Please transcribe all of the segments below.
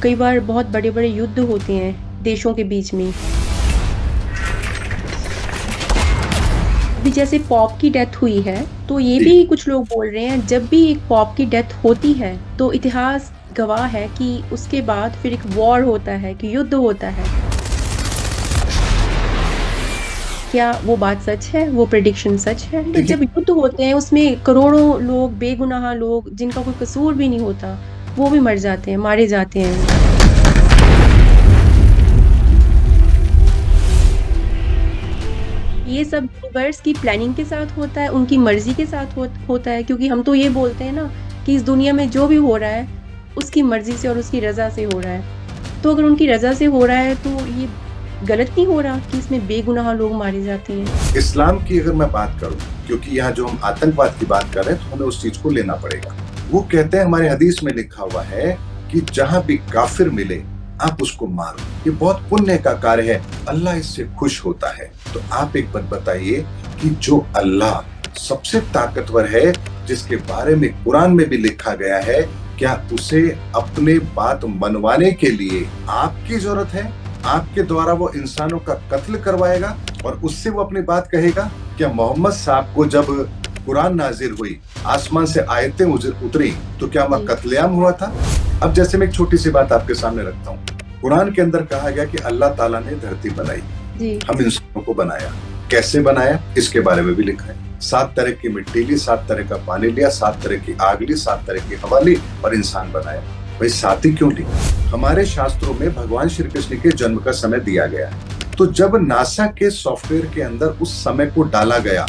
कई बार बहुत बड़े-बड़े युद्ध होते हैं देशों के बीच में। अभी जैसे पॉप की डेथ हुई है, तो ये जी। भी कुछ लोग बोल रहे हैं जब भी एक पॉप की डेथ होती है, तो इतिहास गवाह है कि उसके बाद फिर एक वॉर होता है, कि युद्ध होता है। क्या वो बात सच है? वो प्रेडिक्शन सच है कि देखिए, जब युद्ध होते हैं उसमें करोड़ों लोग, बेगुनाह लोग जिनका कोई कसूर भी नहीं होता, वो भी मर जाते हैं, मारे जाते हैं। ये सब यूनिवर्स की प्लानिंग के साथ होता है, उनकी मर्जी के साथ होता है, क्योंकि हम तो ये बोलते हैं ना कि इस दुनिया में जो भी हो रहा है उसकी मर्जी से और उसकी रजा से हो रहा है। तो अगर उनकी रजा से हो रहा है तो ये गलत नहीं हो रहा कि इसमें बेगुनाह लोग मारे जाते हैं। इस्लाम की अगर मैं बात करूं, क्योंकि यहाँ जो हम आतंकवाद की बात कर रहे हैं तो हमें उस चीज को लेना पड़ेगा। वो कहते हैं, हमारे हदीस में लिखा हुआ है कि जहां भी काफिर मिले आप उसको मारो, ये बहुत पुण्य का कार्य है, अल्लाह इससे खुश होता है। तो आप एक बात बताइए कि जो अल्लाह सबसे ताकतवर है, जिसके बारे में कुरान में भी लिखा गया है, क्या उसे अपने बात मनवाने के लिए आपकी जरूरत है? आपके द्वारा वो इंसानों का कत्ल करवाएगा और उससे वो अपनी बात कहेगा? क्या मोहम्मद साहब को जब कुरान नाजिर हुई, आसमान से आयतें उतरी, तो क्या वह जी। कत्लेआम हुआ था? अब जैसे मैं एक छोटी सी बात आपके सामने रखता हूँ। कुरान के अंदर कहा गया कि अल्लाह ताला ने धरती बनाई, जी। हम इंसानों को बनाया। कैसे बनाया, इसके बारे में भी लिखा है। 7 तरह की मिट्टी ली, 7 तरह का पानी लिया, 7 तरह की आग ली, 7 तरह की हवा ली और इंसान बनाया। भाई, 7 ही क्यों ली? हमारे शास्त्रों में भगवान श्री कृष्ण के जन्म का समय दिया गया है। तो जब नासा के सॉफ्टवेयर के अंदर उस समय को डाला गया,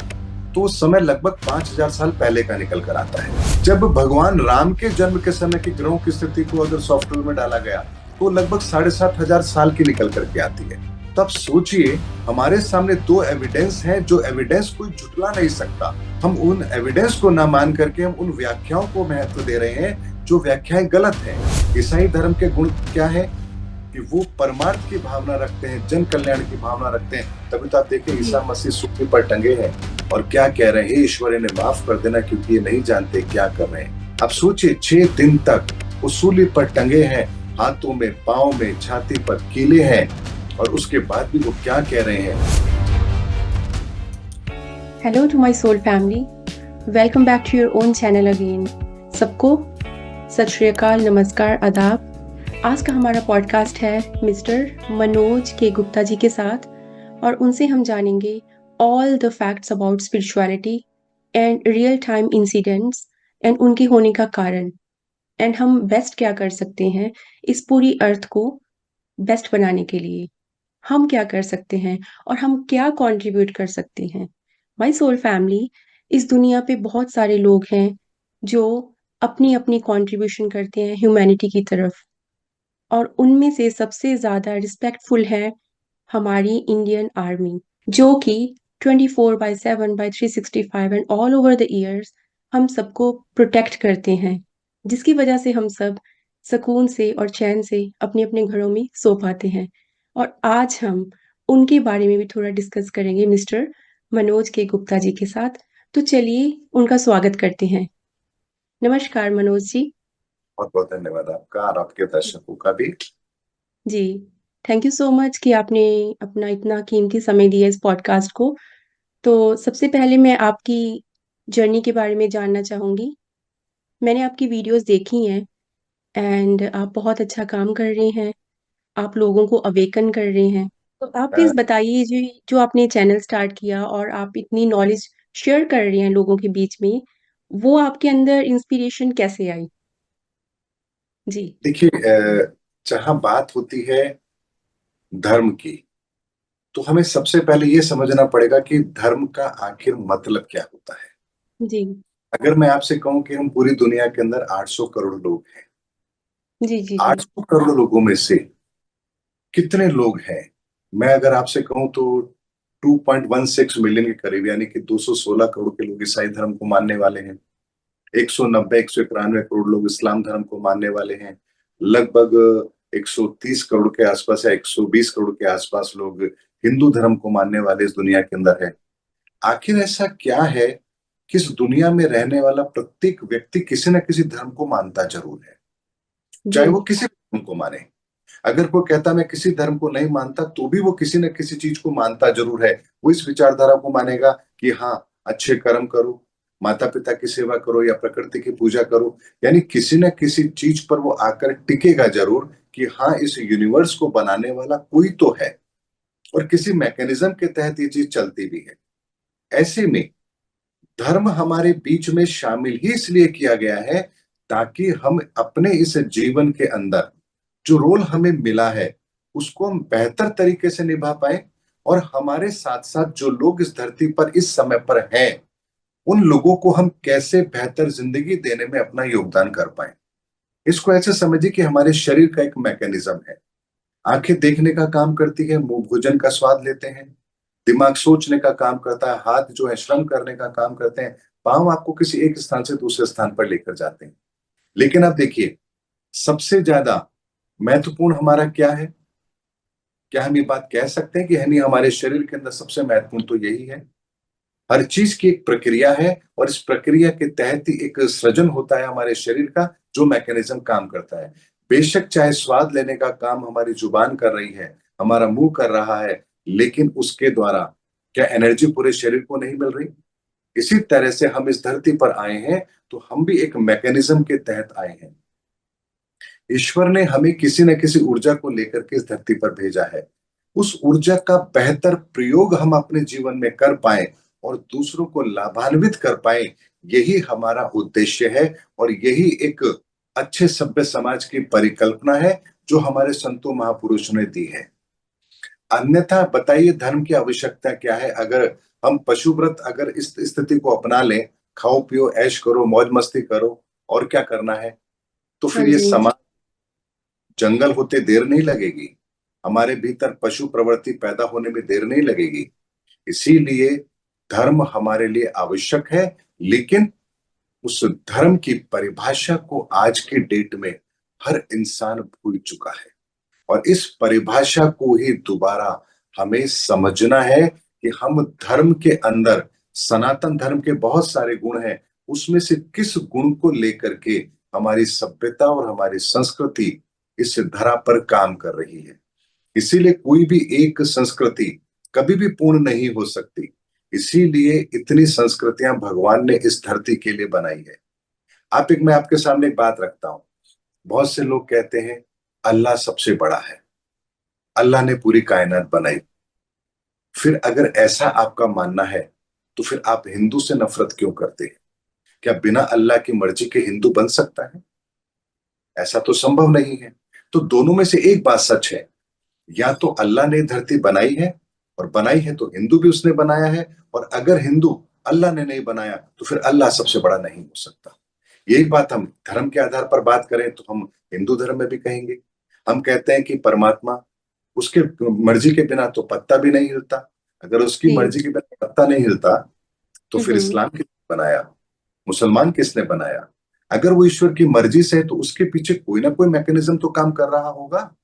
तो उस समय लगभग 5000 साल पहले का निकल कर आता है। जब भगवान राम के जन्म के समय की ग्रहों की स्थिति को अगर सॉफ्टवेयर में डाला गया, तो लगभग 7500 साल की निकल करके आती है। तब सोचिए, हमारे सामने 2 एविडेंस हैं, जो एविडेंस कोई झुटला नहीं सकता। हम उन एविडेंस को ना मान करके हम उन व्याख्याओं को महत्व दे रहे हैं, जो व्याख्याएं गलत हैं। ईसाई धर्म के गुण क्या है कि वो परमार्थ की भावना रखते हैं, जन कल्याण की भावना रखते हैं। तभी तो आप देखें, जी। ईसा मसीह सूली पर टंगे हैं और क्या कह रहे हैं, ईश्वर इन्हें माफ कर देना क्योंकि ये नहीं जानते क्या कर रहे हैं। अब सोचिए, 6 दिन तक वो सूली पर टंगे हैं, हाथों में, पांव में, छाती पर कीले हैं, और उसके बाद भी वो क्या कह रहे हैं। Hello to my soul family, welcome back to your own channel again. सबको सत श्री अकाल, नमस्कार, आदाब। आज का हमारा पॉडकास्ट है मिस्टर मनोज के गुप्ता जी के साथ, और उनसे हम जानेंगे all the facts about spirituality and real time incidents and उनके होने का कारण, एंड हम बेस्ट क्या कर सकते हैं इस पूरी अर्थ को बेस्ट बनाने के लिए। हम क्या कर सकते हैं और हम क्या कंट्रीब्यूट कर सकते हैं। माय सोल फैमिली, इस दुनिया पे बहुत सारे लोग हैं जो अपनी अपनी कंट्रीब्यूशन करते हैं ह्यूमैनिटी की तरफ, और उनमें से सबसे ज़्यादा रिस्पेक्टफुल है हमारी इंडियन आर्मी, जो कि 24/7 by 365 and all over the years हम सबको प्रोटेक्ट करते हैं, जिसकी वजह से हम सब सुकून से और चैन से अपने अपने घरों में सो पाते हैं। और आज हम उनके बारे में भी थोड़ा डिस्कस करेंगे मिस्टर मनोज के गुप्ता जी के साथ। तो चलिए उनका स्वागत करते हैं। नमस्कार मनोज जी। बहुत बहुत धन्यवाद आपका और आपके दर्शकों का भी। जी, थैंक यू सो मच कि आपने अपना इतना कीमती समय दिया इस पॉडकास्ट को। तो सबसे पहले मैं आपकी जर्नी के बारे में जानना चाहूँगी। मैंने आपकी वीडियोज़ देखी हैं, एंड आप बहुत अच्छा काम कर रहे हैं, आप लोगों को अवेकन कर रहे हैं। तो आप अ, प्लीज़ बताइए जी, जो आपने चैनल स्टार्ट किया और आप इतनी नॉलेज शेयर कर रहे हैं लोगों के बीच में, वो आपके अंदर इंस्पिरेशन कैसे आई? जी। देखिए, जहां बात होती है धर्म की, तो हमें सबसे पहले ये समझना पड़ेगा कि धर्म का आखिर मतलब क्या होता है। जी। अगर मैं आपसे कहूं कि हम पूरी दुनिया के अंदर 800 करोड़ लोग हैं, जी, जी, जी। 800 करोड़ लोगों में से कितने लोग हैं? मैं अगर आपसे कहूं तो 2.16 मिलियन के करीब, यानी कि 216 करोड़ के लोग ईसाई धर्म को मानने वाले हैं। 190 191 करोड़ लोग इस्लाम धर्म को मानने वाले हैं। लगभग 130 करोड़ के आसपास या 120 करोड़ के आसपास लोग हिंदू धर्म को मानने वाले इस दुनिया के अंदर है। आखिर ऐसा क्या है कि इस दुनिया में रहने वाला प्रत्येक व्यक्ति किसी न किसी धर्म को मानता जरूर है, जी। चाहे वो किसी को माने। अगर कोई कहता मैं किसी धर्म को नहीं मानता, तो भी वो किसी न किसी चीज को मानता जरूर है। वो इस विचारधारा को मानेगा कि हाँ, अच्छे कर्म करो, माता पिता की सेवा करो या प्रकृति की पूजा करो, यानी किसी न किसी चीज पर वो आकर टिकेगा जरूर कि हाँ, इस यूनिवर्स को बनाने वाला कोई तो है और किसी मैकेनिज्म के तहत ये चीज चलती भी है। ऐसे में धर्म हमारे बीच में शामिल ही इसलिए किया गया है ताकि हम अपने इस जीवन के अंदर जो रोल हमें मिला है उसको हम बेहतर तरीके से निभा पाए, और हमारे साथ साथ जो लोग इस धरती पर इस समय पर हैं उन लोगों को हम कैसे बेहतर जिंदगी देने में अपना योगदान कर पाए। इसको ऐसे समझिए कि हमारे शरीर का एक मैकेनिज्म है। आंखें देखने का काम करती है, मुंह भोजन का स्वाद लेते हैं, दिमाग सोचने का काम करता है, हाथ जो है श्रम करने का काम करते हैं, पांव आपको किसी एक स्थान से दूसरे स्थान पर लेकर जाते हैं। लेकिन आप देखिए, सबसे ज्यादा महत्वपूर्ण हमारा क्या है? क्या हम ये बात कह सकते हैं कि है नहीं, हमारे शरीर के अंदर सबसे महत्वपूर्ण तो यही है। हर चीज की एक प्रक्रिया है और इस प्रक्रिया के तहत ही एक सृजन होता है हमारे शरीर का, जो मैकेनिज्म काम करता है। बेशक चाहे स्वाद लेने का काम हमारी जुबान कर रही है, हमारा मुंह कर रहा है, लेकिन उसके द्वारा क्या एनर्जी पूरे शरीर को नहीं मिल रही? इसी तरह से हम इस धरती पर आए हैं तो हम भी एक मैकेनिज्म के तहत आए हैं। ईश्वर ने हमें किसी न किसी ऊर्जा को लेकर के इस धरती पर भेजा है। उस ऊर्जा का बेहतर प्रयोग हम अपने जीवन में कर पाए और दूसरों को लाभान्वित कर पाए, यही हमारा उद्देश्य है और यही एक अच्छे सभ्य समाज की परिकल्पना है जो हमारे संतों महापुरुषों ने दी है। अन्यथा बताइए, धर्म की आवश्यकता क्या है? अगर हम पशुव्रत अगर इस स्थिति को अपना लें, खाओ पियो ऐश करो मौज मस्ती करो, और क्या करना है, तो हाँ फिर ये जी। समाज जंगल होते देर नहीं लगेगी, हमारे भीतर पशु प्रवृत्ति पैदा होने में देर नहीं लगेगी। इसीलिए धर्म हमारे लिए आवश्यक है, लेकिन उस धर्म की परिभाषा को आज की डेट में हर इंसान भूल चुका है और इस परिभाषा को ही दोबारा हमें समझना है कि हम धर्म के अंदर सनातन धर्म के बहुत सारे गुण हैं, उसमें से किस गुण को लेकर के हमारी सभ्यता और हमारी संस्कृति इस धरा पर काम कर रही है। इसीलिए कोई भी एक संस्कृति कभी भी पूर्ण नहीं हो सकती। इसीलिए इतनी संस्कृतियां भगवान ने इस धरती के लिए बनाई है। मैं आपके सामने एक बात रखता हूं। बहुत से लोग कहते हैं अल्लाह सबसे बड़ा है, अल्लाह ने पूरी कायनात बनाई। फिर अगर ऐसा आपका मानना है तो फिर आप हिंदू से नफरत क्यों करते हैं? क्या बिना अल्लाह की मर्जी के हिंदू बन सकता है? ऐसा तो संभव नहीं है। तो दोनों में से एक बात सच है, या तो अल्लाह ने धरती बनाई है, और बनाई है तो हिंदू भी उसने बनाया है, और अगर हिंदू अल्लाह ने नहीं बनाया तो फिर अल्लाह सबसे बड़ा नहीं हो सकता। यही बात हम धर्म के आधार पर बात करें तो हम हिंदू धर्म में भी कहेंगे। हम कहते हैं कि परमात्मा, उसके मर्जी के बिना तो पत्ता भी नहीं हिलता। अगर उसकी जी। मर्जी के बिना पत्ता नहीं हिलता तो फिर हम्म। इस्लाम किसने बनाया, मुसलमान किसने बनाया? अगर वो ईश्वर की मर्जी से है तो उसके पीछे कोई ना कोई मैकेनिज्म तो काम कर रहा होगा।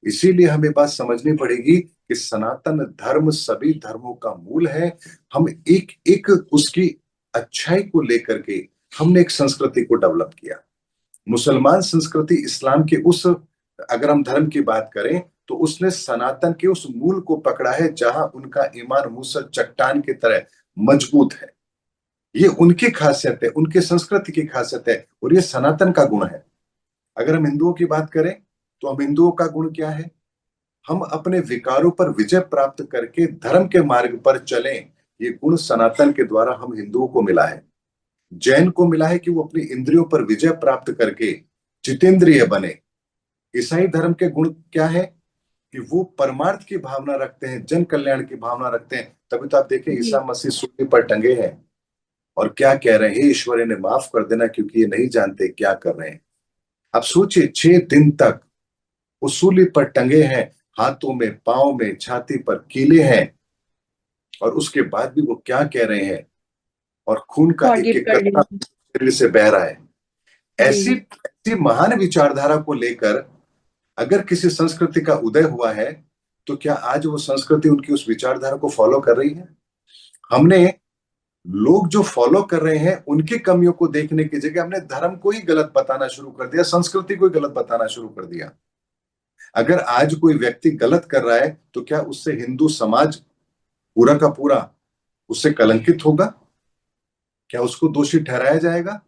इसीलिए हमें बात समझनी पड़ेगी कि सनातन धर्म सभी धर्मों का मूल है। हम एक एक उसकी अच्छाई को लेकर के हमने एक संस्कृति को डेवलप किया। मुसलमान संस्कृति इस्लाम के उस, अगर हम धर्म की बात करें तो उसने सनातन के उस मूल को पकड़ा है जहां उनका ईमान मूसल चट्टान की तरह मजबूत है। ये उनकी खासियत है, उनकी संस्कृति की खासियत है और ये सनातन का गुण है। अगर हम हिंदुओं की बात करें तो हम हिंदुओं का गुण क्या है? हम अपने विकारों पर विजय प्राप्त करके धर्म के मार्ग पर चलें। ये गुण सनातन के द्वारा हम हिंदुओं को मिला है। जैन को मिला है कि वो अपनी इंद्रियों पर विजय प्राप्त करके जितेंद्रिय बने। ईसाई धर्म के गुण क्या है कि वो परमार्थ की भावना रखते हैं, जन कल्याण की भावना रखते हैं। तभी तो आप देखें जी। ईसा मसीह सूली पर टंगे हैं और क्या कह रहे हैं, ईश्वर इन्हें माफ कर देना क्योंकि ये नहीं जानते क्या कर रहे हैं। अब सोचिए, 6 दिन तक वो सूली पर टंगे हैं, हाथों में पांव में छाती पर कीले हैं, और उसके बाद भी वो क्या कह रहे हैं, और खून का एक फॉरगिव एक कर कतरा लीजिए। शरीर से बह रहा है। ऐसी जी। ऐसी महान विचारधारा को लेकर अगर किसी संस्कृति का उदय हुआ है तो क्या आज वो संस्कृति उनकी उस विचारधारा को फॉलो कर रही है? हमने लोग जो फॉलो कर रहे हैं उनकी कमियों को देखने की जगह हमने धर्म को ही गलत बताना शुरू कर दिया, संस्कृति को ही गलत बताना शुरू कर दिया। अगर आज कोई व्यक्ति गलत कर रहा है तो क्या उससे हिंदू समाज पूरा का पूरा उससे कलंकित होगा? क्या उसको दोषी ठहराया जाएगा?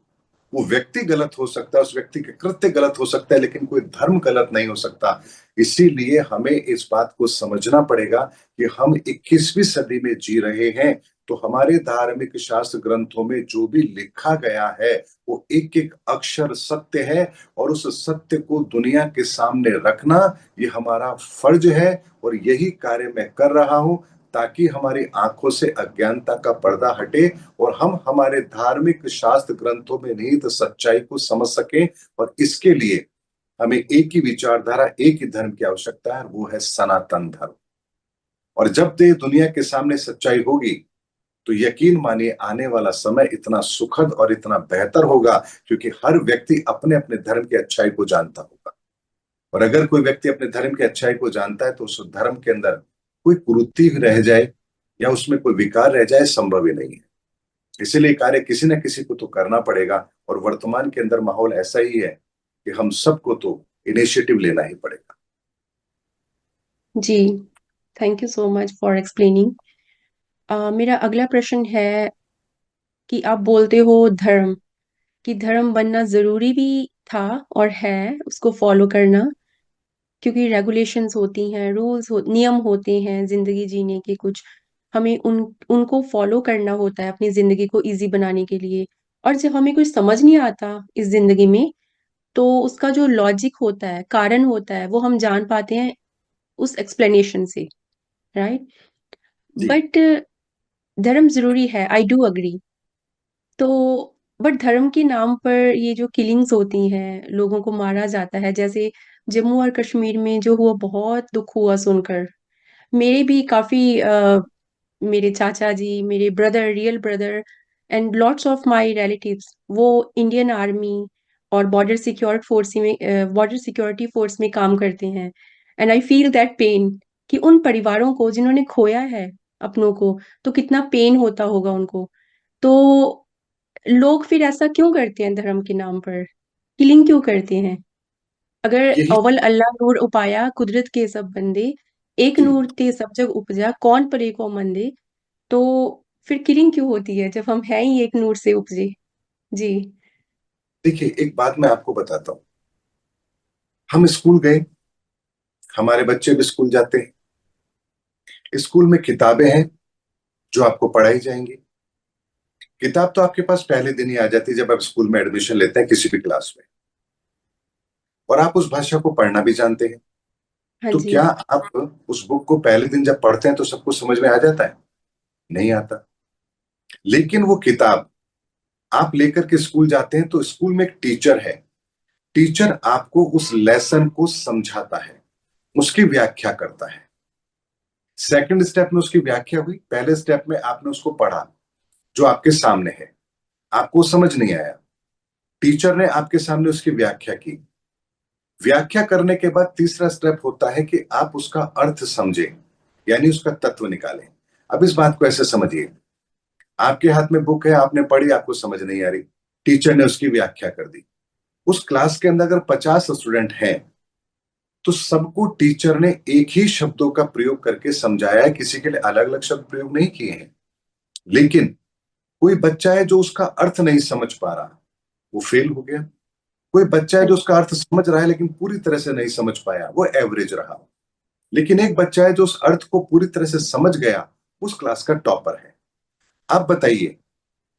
वो व्यक्ति गलत हो सकता है, उस व्यक्ति के कृत्य गलत हो सकता है, लेकिन कोई धर्म गलत नहीं हो सकता। इसीलिए हमें इस बात को समझना पड़ेगा कि हम 21वीं सदी में जी रहे हैं, तो हमारे धार्मिक शास्त्र ग्रंथों में जो भी लिखा गया है वो एक एक अक्षर सत्य है, और उस सत्य को दुनिया के सामने रखना ये हमारा फर्ज है। और यही कार्य मैं कर रहा हूं, ताकि हमारी आंखों से अज्ञानता का पर्दा हटे और हम हमारे धार्मिक शास्त्र ग्रंथों में निहित सच्चाई को समझ सकें। और इसके लिए हमें एक ही विचारधारा, एक ही धर्म की आवश्यकता है, वो है सनातन धर्म। और जब ये दुनिया के सामने सच्चाई होगी तो यकीन मानिए आने वाला समय इतना सुखद और इतना बेहतर होगा, क्योंकि हर व्यक्ति अपने अपने धर्म की अच्छाई को जानता होगा। और अगर कोई व्यक्ति अपने धर्म की अच्छाई को जानता है तो उस धर्म के अंदर कोई कुरीति रह जाए या उसमें कोई विकार रह जाए, संभव ही नहीं है। इसीलिए कार्य किसी न किसी को तो करना पड़ेगा, और वर्तमान के अंदर माहौल ऐसा ही है कि हम सबको तो इनिशिएटिव लेना ही पड़ेगा। जी, thank you so much for explaining. मेरा अगला प्रश्न है कि आप बोलते हो धर्म, कि धर्म बनना जरूरी भी था और है उसको फॉलो करना, क्योंकि रेगुलेशंस होती हैं, नियम होते हैं जिंदगी जीने के कुछ, हमें उनको फॉलो करना होता है अपनी जिंदगी को इजी बनाने के लिए। और जब हमें कुछ समझ नहीं आता इस जिंदगी में, तो उसका जो लॉजिक होता है, कारण होता है, वो हम जान पाते हैं उस एक्सप्लेनेशन से, राइट? जी। बट धर्म जरूरी है, आई डू अग्री। तो बट धर्म के नाम पर ये जो किलिंग्स होती हैं, लोगों को मारा जाता है, जैसे जम्मू और कश्मीर में जो हुआ, बहुत दुख हुआ सुनकर। मेरे भी काफी मेरे चाचा जी, मेरे brother, real brother, and lots of my relatives, वो इंडियन आर्मी और बॉर्डर सिक्योरिटी फोर्स में काम करते हैं। And I feel that pain, कि उन परिवारों को जिन्होंने खोया है अपनों को, तो कितना पेन होता होगा उनको। तो लोग फिर ऐसा क्यों करते हैं धर्म के नाम पर? किलिंग क्यों करते हैं? अगर यही। अव्वल अल्लाह नूर उपाया कुदरत के सब बंदे, एक जी। नूर ते सब जग उपजा, कौन परे को मंदे। तो फिर किलिंग क्यों होती है जब हम हैं ही एक नूर से उपजे? जी। देखिए, एक बात मैं आपको बताता हूँ। हम स्कूल गए, हमारे बच्चे भी स्कूल जाते हैं। स्कूल में किताबें हैं जो आपको पढ़ाई जाएंगी। किताब तो आपके पास पहले दिन ही आ जाती है जब आप स्कूल में एडमिशन लेते हैं किसी भी क्लास में, और आप उस भाषा को पढ़ना भी जानते हैं। हाँ तो जी। क्या आप उस बुक को पहले दिन जब पढ़ते हैं तो सब कुछ समझ में आ जाता है? नहीं आता। लेकिन वो किताब आप लेकर के स्कूल जाते हैं तो स्कूल में एक टीचर है। टीचर आपको उस लेसन को समझाता है, उसकी व्याख्या करता है। सेकंड स्टेप में उसकी व्याख्या हुई, पहले स्टेप में आपने उसको पढ़ा जो आपके सामने है, आपको समझ नहीं आया, टीचर ने आपके सामने उसकी व्याख्या की। व्याख्या करने के बाद तीसरा स्टेप होता है कि आप उसका अर्थ समझें, यानी उसका तत्व निकालें। अब इस बात को ऐसे समझिए, आपके हाथ में बुक है, आपने पढ़ी, आपको समझ नहीं आ रही, टीचर ने उसकी व्याख्या कर दी। उस क्लास के अंदर अगर 50 स्टूडेंट हैं तो सबको टीचर ने एक ही शब्दों का प्रयोग करके समझाया है, किसी के लिए अलग अलग शब्द प्रयोग नहीं किए हैं। लेकिन कोई बच्चा है जो उसका अर्थ नहीं समझ पा रहा, वो फेल हो गया। कोई बच्चा है हाँ जो उसका अर्थ समझ रहा है लेकिन पूरी तरह से नहीं समझ पाया, वो एवरेज रहा। लेकिन एक बच्चा है जो उस अर्थ को पूरी तरह से समझ गया, उस क्लास का टॉपर है। आप बताइए,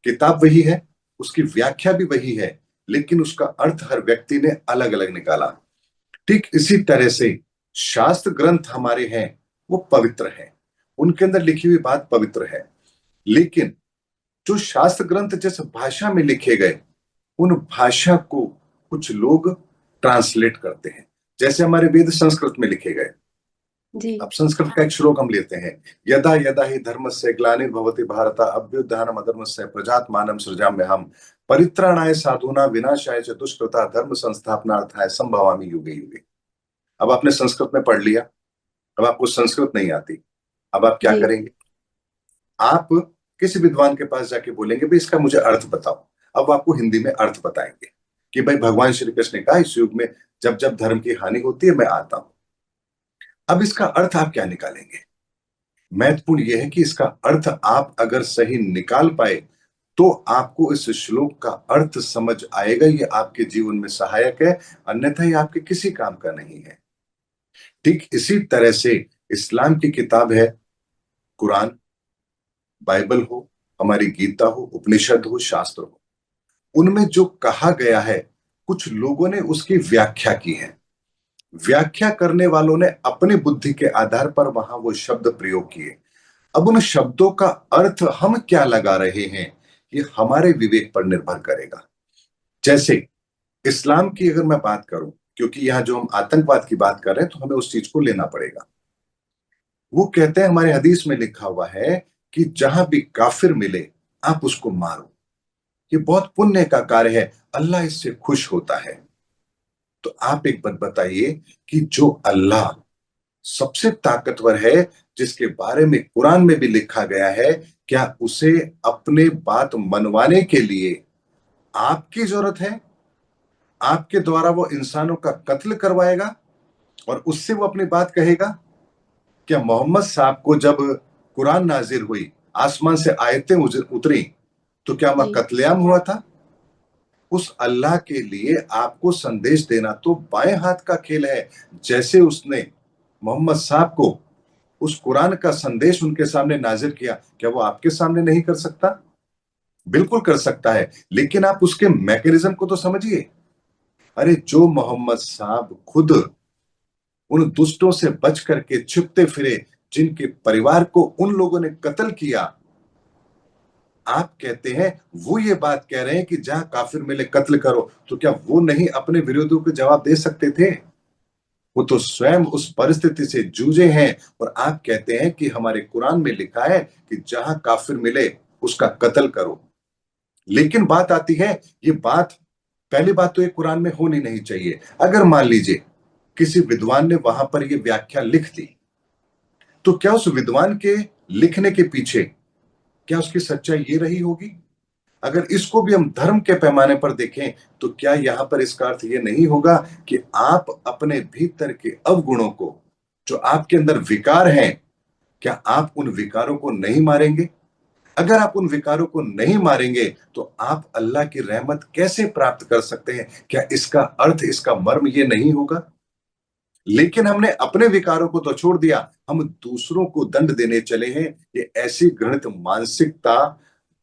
किताब वही है, उसकी व्याख्या भी वही है, लेकिन उसका अर्थ हर व्यक्ति ने अलग अलग निकाला। ठीक इसी तरह से शास्त्र ग्रंथ हमारे हैं, वो पवित्र हैं, उनके अंदर लिखी हुई बात पवित्र है। लेकिन जो शास्त्र ग्रंथ जिस भाषा में लिखे गए, उन भाषा को कुछ लोग ट्रांसलेट करते हैं। जैसे हमारे वेद संस्कृत में लिखे गए। जी। अब संस्कृत का एक श्लोक हम लेते हैं, यदा यदा ही धर्मस्य ग्लानिर्भवति भारत अभ्युत्थानम् अधर्मस्य प्रजात्मानं सृजाम्यहम् परित्राणाय साधूनां विनाशाय च दुष्कृता धर्म संस्थापनार्थाय संभवामि युगे युगे। अब आपने संस्कृत में पढ़ लिया, अब आपको संस्कृत नहीं आती, अब आप क्या जी। करेंगे? आप किसी विद्वान के पास जाके बोलेंगे भाई इसका मुझे अर्थ बताओ, अब वो आपको हिंदी में अर्थ बताएंगे कि भाई भगवान श्री कृष्ण ने कहा इस युग में जब जब धर्म की हानि होती है मैं आता हूं। अब इसका अर्थ आप क्या निकालेंगे? महत्वपूर्ण यह है कि इसका अर्थ आप अगर सही निकाल पाए तो आपको इस श्लोक का अर्थ समझ आएगा, ये आपके जीवन में सहायक है, अन्यथा ये आपके किसी काम का नहीं है। ठीक इसी तरह से इस्लाम की किताब है कुरान, बाइबल हो, हमारी गीता हो, उपनिषद हो, शास्त्र हो, उनमें जो कहा गया है कुछ लोगों ने उसकी व्याख्या की है। व्याख्या करने वालों ने अपनी बुद्धि के आधार पर वहां वो शब्द प्रयोग किए। अब उन शब्दों का अर्थ हम क्या लगा रहे हैं ये हमारे विवेक पर निर्भर करेगा। जैसे इस्लाम की अगर मैं बात करूं, क्योंकि यहां जो हम आतंकवाद की बात कर रहे हैं तो हमें उस चीज को लेना पड़ेगा। वो कहते हैं हमारे हदीस में लिखा हुआ है कि जहां भी काफिर मिले आप उसको मारो, ये बहुत पुण्य का कार्य है, अल्लाह इससे खुश होता है। तो आप एक बात बताइए कि जो अल्लाह सबसे ताकतवर है, जिसके बारे में कुरान में भी लिखा गया है, क्या उसे अपने बात मनवाने के लिए आपकी जरूरत है? आपके द्वारा वो इंसानों का कत्ल करवाएगा और उससे वो अपनी बात कहेगा? क्या मोहम्मद साहब को जब कुरान नाजिल हुई, आसमान से आयतें उतरी, तो क्या वहां जी। कत्लेआम हुआ था? उस अल्लाह के लिए आपको संदेश देना तो बाएं हाथ का खेल है। जैसे उसने मोहम्मद साहब को उस कुरान का संदेश उनके सामने नाजिल किया, क्या वो आपके सामने नहीं कर सकता? बिल्कुल कर सकता है, लेकिन आप उसके मैकेनिज्म को तो समझिए। अरे जो मोहम्मद साहब खुद उन दुष्टों से बच करके छिपते फिरे, जिनके परिवार को उन लोगों ने कत्ल किया, आप कहते हैं वो ये बात कह रहे हैं कि जहां काफिर मिले कत्ल करो, तो क्या वो नहीं अपने विरोधियों को जवाब दे सकते थे? वो तो स्वयं उस परिस्थिति से जूझे हैं और आप कहते हैं कि हमारे कुरान में लिखा है कि जहां काफिर मिले उसका कत्ल करो। लेकिन बात आती है, ये बात पहली बात तो ये कुरान में होनी नहीं चाहिए। अगर मान लीजिए किसी विद्वान ने वहां पर ये व्याख्या लिख दी, तो क्या उस विद्वान के लिखने के पीछे क्या उसकी सच्चाई ये रही होगी? अगर इसको भी हम धर्म के पैमाने पर देखें तो क्या यहां पर इसका अर्थ ये नहीं होगा कि आप अपने भीतर के अवगुणों को, जो आपके अंदर विकार हैं, क्या आप उन विकारों को नहीं मारेंगे? अगर आप उन विकारों को नहीं मारेंगे तो आप अल्लाह की रहमत कैसे प्राप्त कर सकते हैं? क्या इसका अर्थ, इसका मर्म ये नहीं होगा? लेकिन हमने अपने विकारों को तो छोड़ दिया, हम दूसरों को दंड देने चले हैं। ये ऐसी घृणित मानसिकता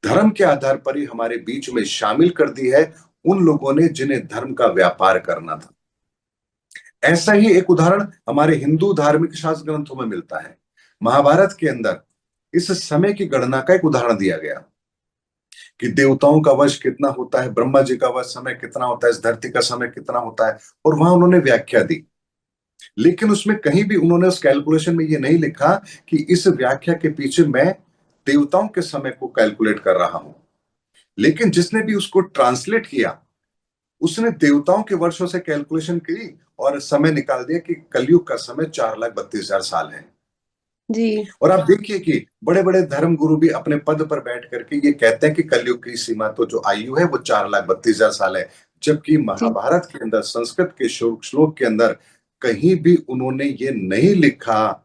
धर्म के आधार पर ही हमारे बीच में शामिल कर दी है उन लोगों ने जिन्हें धर्म का व्यापार करना था। ऐसा ही एक उदाहरण हमारे हिंदू धार्मिक शास्त्र ग्रंथों में मिलता है। महाभारत के अंदर इस समय की गणना का एक उदाहरण दिया गया कि देवताओं का वश कितना होता है, ब्रह्मा जी का वश समय कितना होता है, इस धरती का समय कितना होता है, और वहां उन्होंने व्याख्या दी। लेकिन उसमें कहीं भी उन्होंने उस कैलकुलेशन में ये नहीं लिखा कि इस व्याख्या के पीछे मैं देवताओं के समय को कैलकुलेट कर रहा हूं। लेकिन जिसने भी उसको ट्रांसलेट किया, उसने देवताओं के वर्षों से कैलकुलेशन की और समय निकाल दिया कि कलयुग का समय 4,32,000 साल है। जी। और आप देखिए कि बड़े बड़े धर्म गुरु भी अपने पद पर बैठ करके ये कहते हैं कि कलयुग की सीमा तो जो आयु है वो 4,32,000 साल है। जबकि जी। महाभारत के अंदर, संस्कृत के श्लोक के अंदर कहीं भी उन्होंने ये नहीं लिखा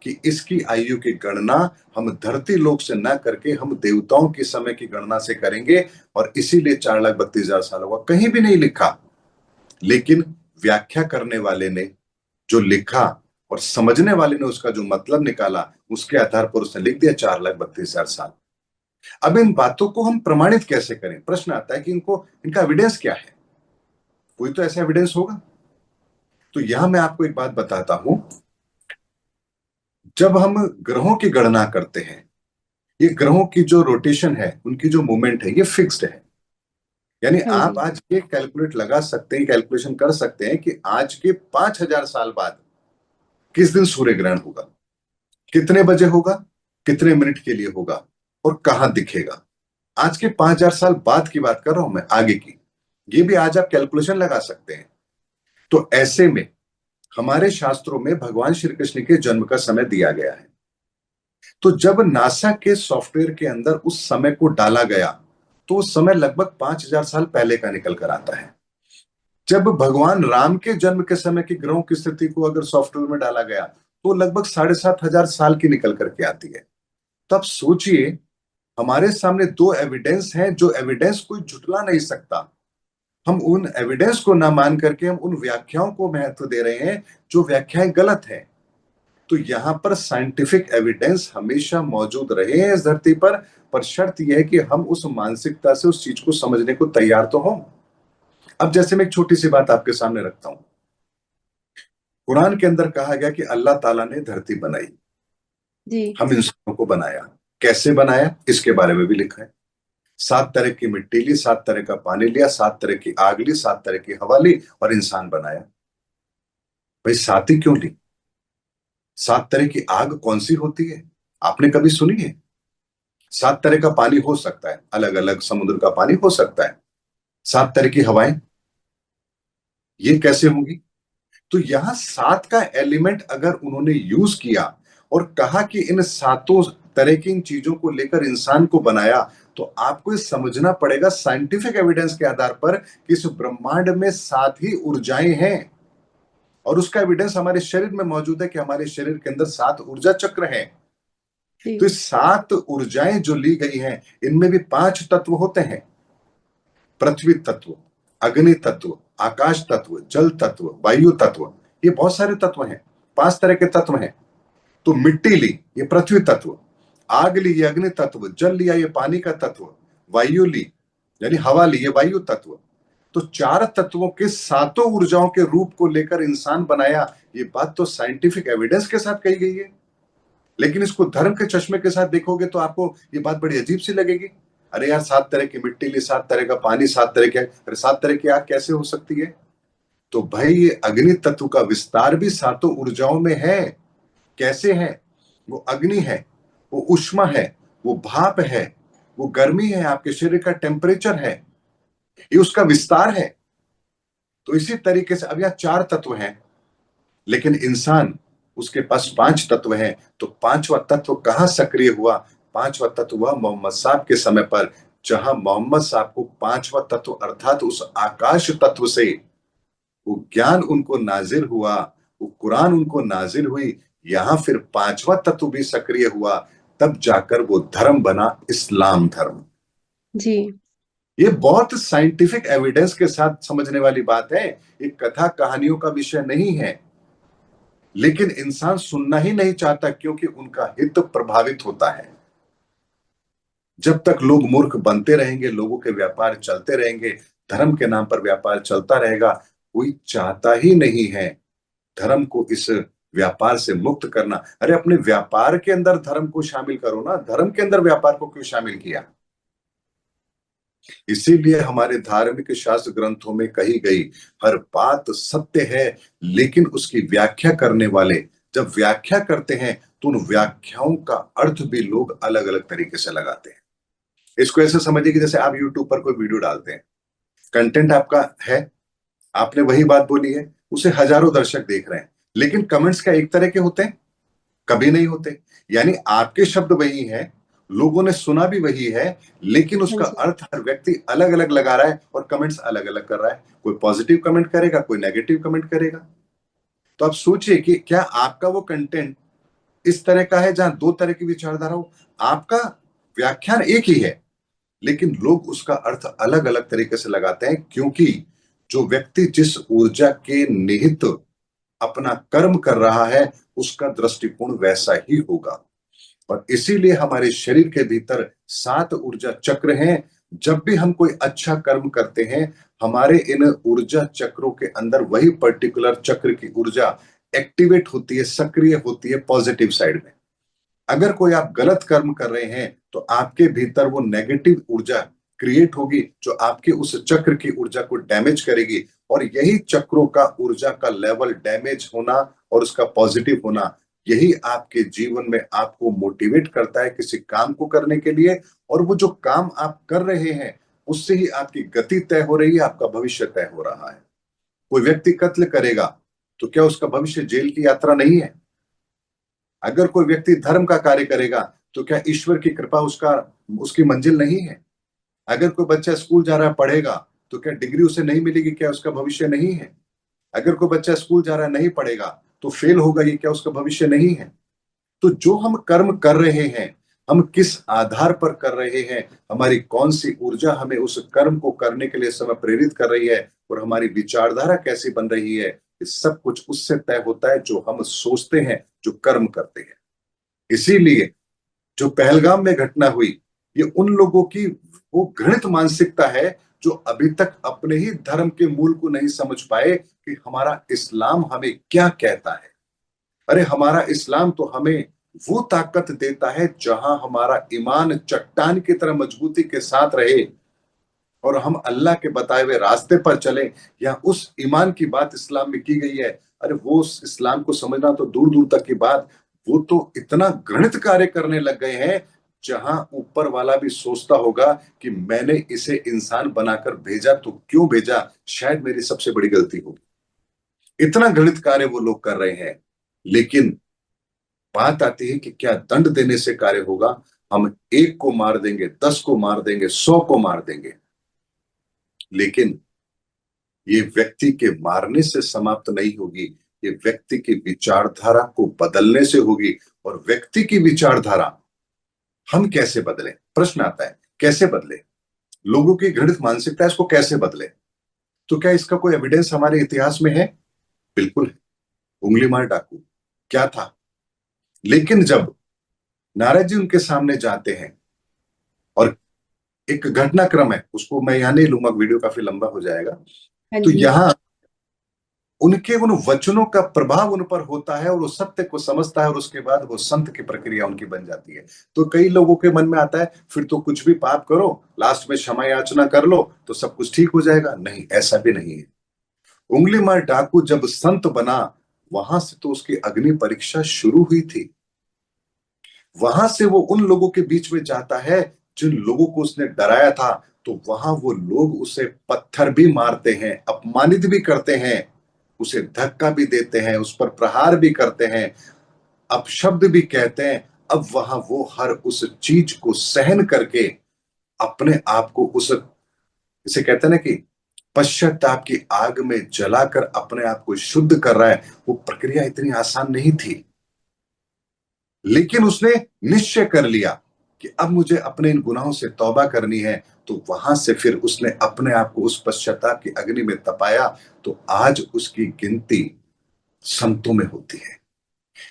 कि इसकी आयु की गणना हम धरती लोक से ना करके हम देवताओं के समय की गणना से करेंगे और इसीलिए 4,32,000 साल होगा, कहीं भी नहीं लिखा। लेकिन व्याख्या करने वाले ने जो लिखा और समझने वाले ने उसका जो मतलब निकाला, उसके आधार पर उसने लिख दिया 4,32,000 साल। अब इन बातों को हम प्रमाणित कैसे करें? प्रश्न आता है कि इनका एविडेंस क्या है? कोई तो ऐसा एविडेंस होगा। तो यहां मैं आपको एक बात बताता हूं, जब हम ग्रहों की गणना करते हैं, ये ग्रहों की जो रोटेशन है, उनकी जो मूवमेंट है, ये फिक्स्ड है। यानी हाँ आप जी। आज ये कैलकुलेट लगा सकते हैं, कैलकुलेशन कर सकते हैं कि आज के 5,000 साल बाद किस दिन सूर्य ग्रहण होगा, कितने बजे होगा, कितने मिनट के लिए होगा और कहां दिखेगा। आज के 5,000 साल बाद की बात कर रहा हूं मैं, आगे की। ये भी आज आप कैलकुलेशन लगा सकते हैं। तो ऐसे में हमारे शास्त्रों में भगवान श्री कृष्ण के जन्म का समय दिया गया है। तो जब नासा के सॉफ्टवेयर के अंदर उस समय को डाला गया तो उस समय लगभग 5,000 साल पहले का निकल कर आता है। जब भगवान राम के जन्म के समय की ग्रहों की स्थिति को अगर सॉफ्टवेयर में डाला गया तो लगभग 7,500 साल की निकल करके आती है। तब सोचिए, हमारे सामने दो एविडेंस हैं जो एविडेंस कोई झुटला नहीं सकता। हम उन एविडेंस को ना मान करके हम उन व्याख्याओं को महत्व दे रहे हैं जो व्याख्याएं गलत हैं। तो यहां पर साइंटिफिक एविडेंस हमेशा मौजूद रहे हैं इस धरती पर शर्त यह है कि हम उस मानसिकता से उस चीज को समझने को तैयार तो हों। अब जैसे मैं एक छोटी सी बात आपके सामने रखता हूं। कुरान के अंदर कहा गया कि अल्लाह ताला ने धरती बनाई, जी। हम इंसानों को बनाया। कैसे बनाया इसके बारे में भी लिखा है। 7 तरह की मिट्टी ली, 7 तरह का पानी लिया, 7 तरह की आग ली, 7 तरह की हवा ली और इंसान बनाया। भाई 7 ही क्यों ली? 7 तरह की आग कौन सी होती है, आपने कभी सुनी है? 7 तरह का पानी हो सकता है, अलग अलग समुद्र का पानी हो सकता है। 7 तरह की हवाएं, ये कैसे होंगी? तो यहां 7 का एलिमेंट अगर उन्होंने यूज किया और कहा कि इन सातों तरह की इन चीजों को लेकर इंसान को बनाया, तो आपको ये समझना पड़ेगा साइंटिफिक एविडेंस के आधार पर कि इस ब्रह्मांड में 7 ही ऊर्जाएं हैं। और उसका एविडेंस हमारे शरीर में मौजूद है कि हमारे शरीर के अंदर 7 ऊर्जा चक्र हैं। तो जी। इस 7 ऊर्जाएं जो ली गई हैं, इनमें भी 5 तत्व होते हैं। पृथ्वी तत्व, अग्नि तत्व, आकाश तत्व, जल तत्व, वायु तत्व, ये बहुत सारे तत्व हैं। 5 तरह के तत्व हैं। तो मिट्टी ली, ये पृथ्वी तत्व। आग ली, ये अग्नि तत्व। जल लिया, ये पानी का तत्व। वायु ली यानी हवा ली, ये वायु तत्व। तो 4 तत्वों के 7 ऊर्जाओं के रूप को लेकर इंसान बनाया। ये बात तो साइंटिफिक एविडेंस के साथ कही गई है। लेकिन इसको धर्म के चश्मे के साथ देखोगे तो आपको ये बात बड़ी अजीब सी लगेगी। अरे यार, 7 तरह की मिट्टी ली, 7 तरह का पानी, 7 तरह के, अरे 7 तरह की आग कैसे हो सकती है? तो भाई ये अग्नि तत्व का विस्तार भी 7 ऊर्जाओं में है। कैसे है? वो अग्नि है, वो ऊष्मा है, वो भाप है, वो गर्मी है, आपके शरीर का टेम्परेचर है, ये उसका विस्तार है। तो इसी तरीके से अब यहाँ 4 तत्व हैं, लेकिन इंसान, उसके पास 5 तत्व हैं। तो 5वां तत्व कहां सक्रिय हुआ? 5वां तत्व हुआ मोहम्मद साहब के समय पर, जहां मोहम्मद साहब को 5वां तत्व अर्थात उस आकाश तत्व से वो ज्ञान उनको नाजिल हुआ, वो कुरान उनको नाजिल हुई। यहां फिर 5वां तत्व भी सक्रिय हुआ, तब जाकर वो धर्म बना इस्लाम धर्म। जी। ये बहुत साइंटिफिक एविडेंस के साथ समझने वाली बात है। ये कथा कहानियों का विषय नहीं है। लेकिन इंसान सुनना ही नहीं चाहता क्योंकि उनका हित प्रभावित होता है। जब तक लोग मूर्ख बनते रहेंगे, लोगों के व्यापार चलते रहेंगे, धर्म के नाम पर व्यापार चलता रहेगा, कोई चाहता ही नहीं है धर्म को इस व्यापार से मुक्त करना। अरे अपने व्यापार के अंदर धर्म को शामिल करो ना, धर्म के अंदर व्यापार को क्यों शामिल किया? इसीलिए हमारे धार्मिक शास्त्र ग्रंथों में कही गई हर बात सत्य है, लेकिन उसकी व्याख्या करने वाले जब व्याख्या करते हैं तो उन व्याख्याओं का अर्थ भी लोग अलग अलग तरीके से लगाते हैं। इसको ऐसे समझिए कि जैसे आप यूट्यूब पर कोई वीडियो डालते हैं, कंटेंट आपका है, आपने वही बात बोली है, उसे हजारों दर्शक देख रहे हैं, लेकिन कमेंट्स का एक तरह के होते हैं? कभी नहीं होते। यानी आपके शब्द वही हैं, लोगों ने सुना भी वही है, लेकिन हाँ उसका जी। अर्थ हर व्यक्ति अलग अलग लगा रहा है और कमेंट्स अलग अलग कर रहा है। कोई पॉजिटिव कमेंट करेगा, कोई नेगेटिव कमेंट करेगा। तो आप सोचिए कि क्या आपका वो कंटेंट इस तरह का है जहां 2 तरह की विचारधारा हो? आपका व्याख्यान एक ही है, लेकिन लोग उसका अर्थ अलग अलग तरीके से लगाते हैं, क्योंकि जो व्यक्ति जिस ऊर्जा के निहित अपना कर्म कर रहा है, उसका दृष्टिकोण वैसा ही होगा। और इसीलिए हमारे शरीर के भीतर 7 ऊर्जा चक्र हैं। जब भी हम कोई अच्छा कर्म करते हैं, हमारे इन ऊर्जा चक्रों के अंदर वही पर्टिकुलर चक्र की ऊर्जा एक्टिवेट होती है, सक्रिय होती है पॉजिटिव साइड में। अगर कोई आप गलत कर्म कर रहे हैं तो आपके भीतर वो नेगेटिव ऊर्जा क्रिएट होगी जो आपके उस चक्र की ऊर्जा को डैमेज करेगी। और यही चक्रों का ऊर्जा का लेवल डैमेज होना और उसका पॉजिटिव होना, यही आपके जीवन में आपको मोटिवेट करता है किसी काम को करने के लिए। और वो जो काम आप कर रहे हैं, उससे ही आपकी गति तय हो रही है, आपका भविष्य तय हो रहा है। कोई व्यक्ति कत्ल करेगा तो क्या उसका भविष्य जेल की यात्रा नहीं है? अगर कोई व्यक्ति धर्म का कार्य करेगा तो क्या ईश्वर की कृपा उसकी मंजिल नहीं है? अगर कोई बच्चा स्कूल जा रहा है, पढ़ेगा, तो क्या डिग्री उसे नहीं मिलेगी? क्या उसका भविष्य नहीं है? अगर कोई बच्चा स्कूल जा रहा है, नहीं पढ़ेगा तो फेल होगा, ये क्या उसका भविष्य नहीं है? तो जो हम कर्म कर रहे हैं, हम किस आधार पर कर रहे हैं, हमारी कौन सी ऊर्जा हमें उस कर्म को करने के लिए समय प्रेरित कर रही है, और हमारी विचारधारा कैसी बन रही है, ये सब कुछ उससे तय होता है जो हम सोचते हैं, जो कर्म करते हैं। इसीलिए जो पहलगाम में घटना हुई, ये उन लोगों की वो घृणित मानसिकता है जो अभी तक अपने ही धर्म के मूल को नहीं समझ पाए कि हमारा इस्लाम हमें क्या कहता है। अरे हमारा इस्लाम तो हमें वो ताकत देता है जहां हमारा ईमान चट्टान की तरह मजबूती के साथ रहे और हम अल्लाह के बताए हुए रास्ते पर चले। या उस ईमान की बात इस्लाम में की गई है। अरे वो उस इस्लाम को समझना तो दूर दूर तक की बात, वो तो इतना घृणित कार्य करने लग गए हैं जहां ऊपर वाला भी सोचता होगा कि मैंने इसे इंसान बनाकर भेजा तो क्यों भेजा, शायद मेरी सबसे बड़ी गलती होगी। इतना घृणित कार्य वो लोग कर रहे हैं। लेकिन बात आती है कि क्या दंड देने से कार्य होगा? हम एक को मार देंगे, 10 को मार देंगे, 100 को मार देंगे, लेकिन ये व्यक्ति के मारने से समाप्त नहीं होगी। ये व्यक्ति की विचारधारा को बदलने से होगी। और व्यक्ति की विचारधारा हम कैसे बदलें? प्रश्न आता है, कैसे बदले? लोगों की घृणित मानसिकता है, इसको कैसे बदले? तो क्या इसका कोई एविडेंस हमारे इतिहास में है? बिल्कुल है। उंगली मार डाकू क्या था? लेकिन जब नारद जी उनके सामने जाते हैं, और एक घटनाक्रम है, उसको मैं यहां नहीं लूंगा, वीडियो काफी लंबा हो जाएगा। हाँ तो जी। यहां उनके उन वचनों का प्रभाव उन पर होता है और वो सत्य को समझता है, और उसके बाद वो संत की प्रक्रिया उनकी बन जाती है। तो कई लोगों के मन में आता है फिर तो कुछ भी पाप करो, लास्ट में क्षमा याचना कर लो तो सब कुछ ठीक हो जाएगा। नहीं, ऐसा भी नहीं है। उंगली मार डाकू जब संत बना, वहां से तो उसकी अग्नि परीक्षा शुरू हुई थी। वहां से वो उन लोगों के बीच में जाता है जिन लोगों को उसने डराया था। तो वहां वो लोग उसे पत्थर भी मारते हैं, अपमानित भी करते हैं, उसे धक्का भी देते हैं, उस पर प्रहार भी करते हैं, अपशब्द भी कहते हैं। अब वहां वो हर उस चीज को सहन करके अपने आप को उस, इसे कहते हैं ना कि पश्चाताप की आग में जलाकर अपने आप को शुद्ध कर रहा है। वो प्रक्रिया इतनी आसान नहीं थी, लेकिन उसने निश्चय कर लिया कि अब मुझे अपने इन गुनाहों से तौबा करनी है। तो वहां से फिर उसने अपने आप को उस पश्चाताप की अग्नि में तपाया। तो आज उसकी गिनती संतों में होती है।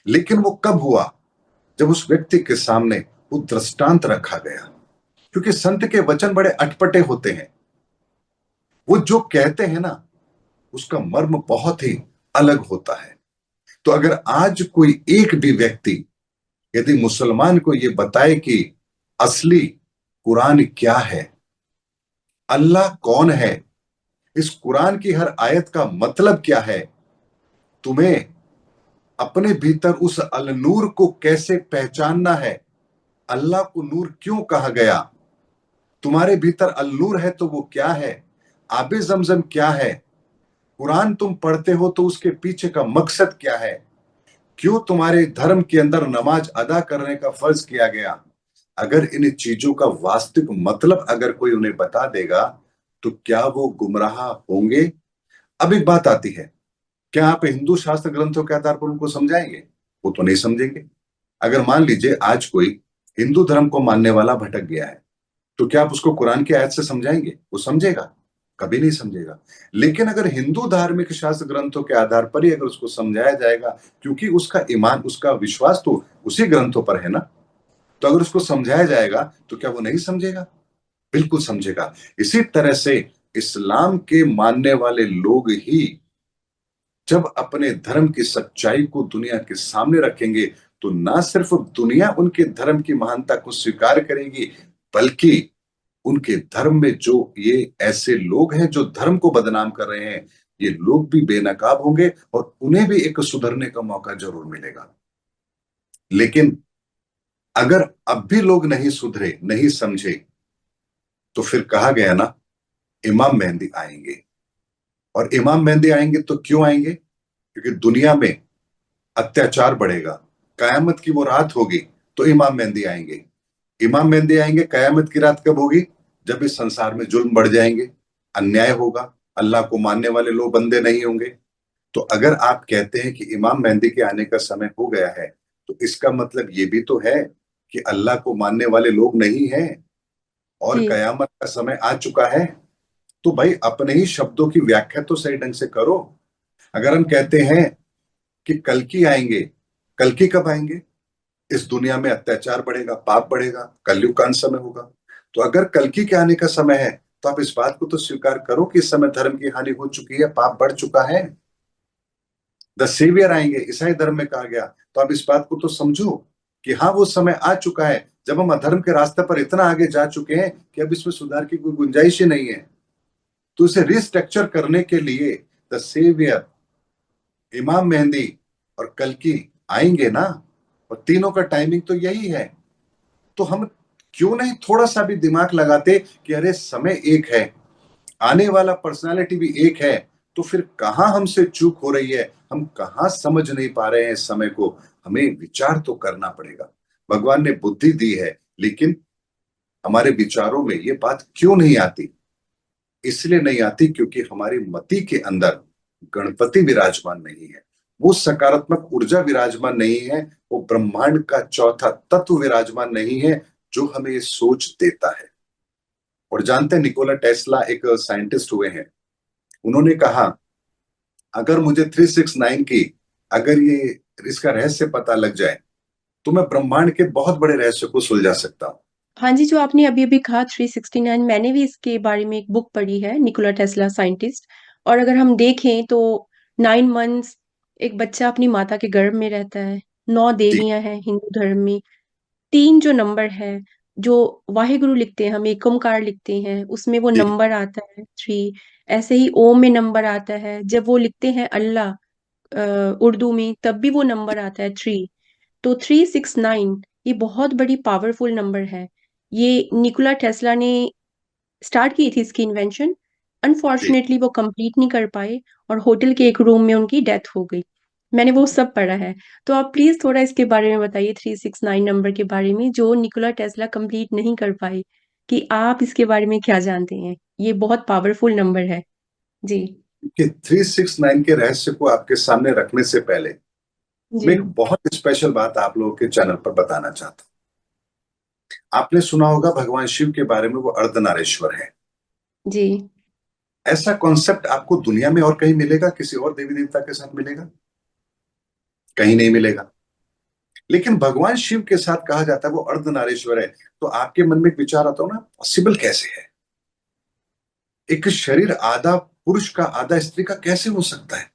लेकिन वो कब हुआ? जब उस व्यक्ति के सामने वो दृष्टांत रखा गया। क्योंकि संत के वचन बड़े अटपटे होते हैं। वो जो कहते हैं ना, उसका मर्म बहुत ही अलग होता है। तो अगर आज कोई एक भी व्यक्ति यदि मुसलमान को यह बताए कि असली कुरान क्या है, अल्लाह कौन है, इस कुरान की हर आयत का मतलब क्या है, तुम्हें अपने भीतर उस अल नूर को कैसे पहचानना है, अल्लाह को नूर क्यों कहा गया, तुम्हारे भीतर अल नूर है तो वो क्या है, आबे जमजम क्या है, कुरान तुम पढ़ते हो तो उसके पीछे का मकसद क्या है, क्यों तुम्हारे धर्म के अंदर नमाज अदा करने का फर्ज किया गया। अगर इन चीजों का वास्तविक मतलब अगर कोई उन्हें बता देगा तो क्या वो गुमराह होंगे? अब एक बात आती है, क्या आप हिंदू शास्त्र ग्रंथों के आधार पर उनको समझाएंगे? वो तो नहीं समझेंगे। अगर मान लीजिए आज कोई हिंदू धर्म को मानने वाला भटक गया है, तो क्या आप उसको कुरान की आयत से समझाएंगे? वो समझेगा? कभी नहीं समझेगा। लेकिन अगर हिंदू धार्मिक शास्त्र ग्रंथों के आधार पर ही अगर उसको समझाया जाएगा, क्योंकि उसका ईमान, उसका विश्वास तो उसी ग्रंथों पर है ना, तो अगर उसको समझाया जाएगा तो क्या वो नहीं समझेगा? बिल्कुल समझेगा। इसी तरह से इस्लाम के मानने वाले लोग ही जब अपने धर्म की सच्चाई को दुनिया के सामने रखेंगे, तो ना सिर्फ दुनिया उनके धर्म की महानता को स्वीकार करेगी, बल्कि उनके धर्म में जो ये ऐसे लोग हैं जो धर्म को बदनाम कर रहे हैं, ये लोग भी बेनकाब होंगे और उन्हें भी एक सुधरने का मौका जरूर मिलेगा। लेकिन अगर अब भी लोग नहीं सुधरे, नहीं समझे, तो फिर कहा गया ना, इमाम मेहंदी आएंगे। और इमाम मेहंदी आएंगे तो क्यों आएंगे? क्योंकि दुनिया में अत्याचार बढ़ेगा, कयामत की वो रात होगी तो इमाम मेहंदी आएंगे। इमाम मेहंदी आएंगे, कयामत की रात कब होगी? जब इस संसार में जुल्म बढ़ जाएंगे, अन्याय होगा, अल्लाह को मानने वाले लोग बंदे नहीं होंगे। तो अगर आप कहते हैं कि इमाम मेहंदी के आने का समय हो गया है, तो इसका मतलब ये भी तो है कि अल्लाह को मानने वाले लोग नहीं हैं और जी कयामत का समय आ चुका है। तो भाई अपने ही शब्दों की व्याख्या तो सही ढंग से करो। अगर हम कहते हैं कि कल की आएंगे, कल की कब आएंगे? इस दुनिया में अत्याचार बढ़ेगा, पाप बढ़ेगा, कलयुग का अंत समय होगा। तो अगर कल की के आने का समय है, तो आप इस बात को तो स्वीकार करो कि इस समय धर्म की हानि हो चुकी है, पाप बढ़ चुका है। द सेवियर आएंगे, ईसाई धर्म में कहा गया, तो आप इस बात को तो समझो कि हाँ वो समय आ चुका है जब हम अधर्म के रास्ते पर इतना आगे जा चुके हैं कि अब इसमें सुधार की कोई गुंजाइश ही नहीं है। तो इसे रिस्ट्रक्चर करने के लिए द सेवियर, इमाम मेहंदी और कल्कि आएंगे ना, और तीनों का टाइमिंग तो यही है। तो हम क्यों नहीं थोड़ा सा भी दिमाग लगाते कि अरे समय एक है, आने वाला पर्सनालिटी भी एक है, तो फिर कहां हमसे चूक हो रही है, हम कहां समझ नहीं पा रहे हैं इस समय को। हमें विचार तो करना पड़ेगा। भगवान ने बुद्धि दी है, लेकिन हमारे विचारों में ये बात क्यों नहीं आती? इसलिए नहीं आती क्योंकि हमारी मति के अंदर गणपति विराजमान नहीं है, वो सकारात्मक ऊर्जा विराजमान नहीं है, वो ब्रह्मांड का चौथा तत्व विराजमान नहीं है जो हमें ये सोच देता है। और जानते हैं, निकोला टेस्ला एक साइंटिस्ट हुए हैं, उन्होंने कहा अगर मुझे 369 की, अगर ये इसका रहस्य पता लग जाए, तो मैं ब्रह्मांड के बहुत बड़े रहस्य को सुलझा सकता हूं। हाँ जी, जो आपने अभी अभी कहा 369, मैंने भी इसके बारे में एक बुक पढ़ी है, निकोला टेस्ला साइंटिस्ट। और अगर हम देखें तो 9 मंथ्स एक बच्चा अपनी माता के गर्भ में रहता है। 9 जी। देवियां हैं हिंदू धर्म में। तीन जो नंबर है, जो वाहेगुरु लिखते हैं, हम एक ओमकार लिखते हैं, उसमें वो जी। नंबर आता है 3। ऐसे ही ओम में नंबर आता है, जब वो लिखते हैं अल्लाह उर्दू में, तब भी वो नंबर आता है 3। तो 369 ये बहुत बड़ी पावरफुल नंबर है। ये निकोला टेस्ला ने स्टार्ट की थी इसकी इन्वेंशन। जी। अनफॉर्चुनेटली वो कंप्लीट नहीं कर पाए और होटल के एक रूम में उनकी डेथ हो गई। मैंने वो सब पढ़ा है। तो आप प्लीज थोड़ा इसके बारे में बताइए, 369 नंबर के बारे में, जो निकोला टेस्ला कंप्लीट नहीं कर पाए, कि आप इसके बारे में क्या जानते हैं। ये बहुत पावरफुल नंबर है। जी। कि 369 के रहस्य को आपके सामने रखने से पहले जी। मैं एक बहुत स्पेशल बात आप लोगों के चैनल पर बताना चाहता हूं। आपने सुना होगा भगवान शिव के बारे में, वो अर्धनारीश्वर है। जी। ऐसा कॉन्सेप्ट आपको दुनिया में और कहीं मिलेगा? किसी और देवी देवता के साथ मिलेगा? कहीं नहीं मिलेगा। लेकिन भगवान शिव के साथ कहा जाता है वो अर्धनारीश्वर है। तो आपके मन में एक विचार आता हो ना, पॉसिबल कैसे है? एक शरीर आधा पुरुष का आधा स्त्री का कैसे हो सकता है?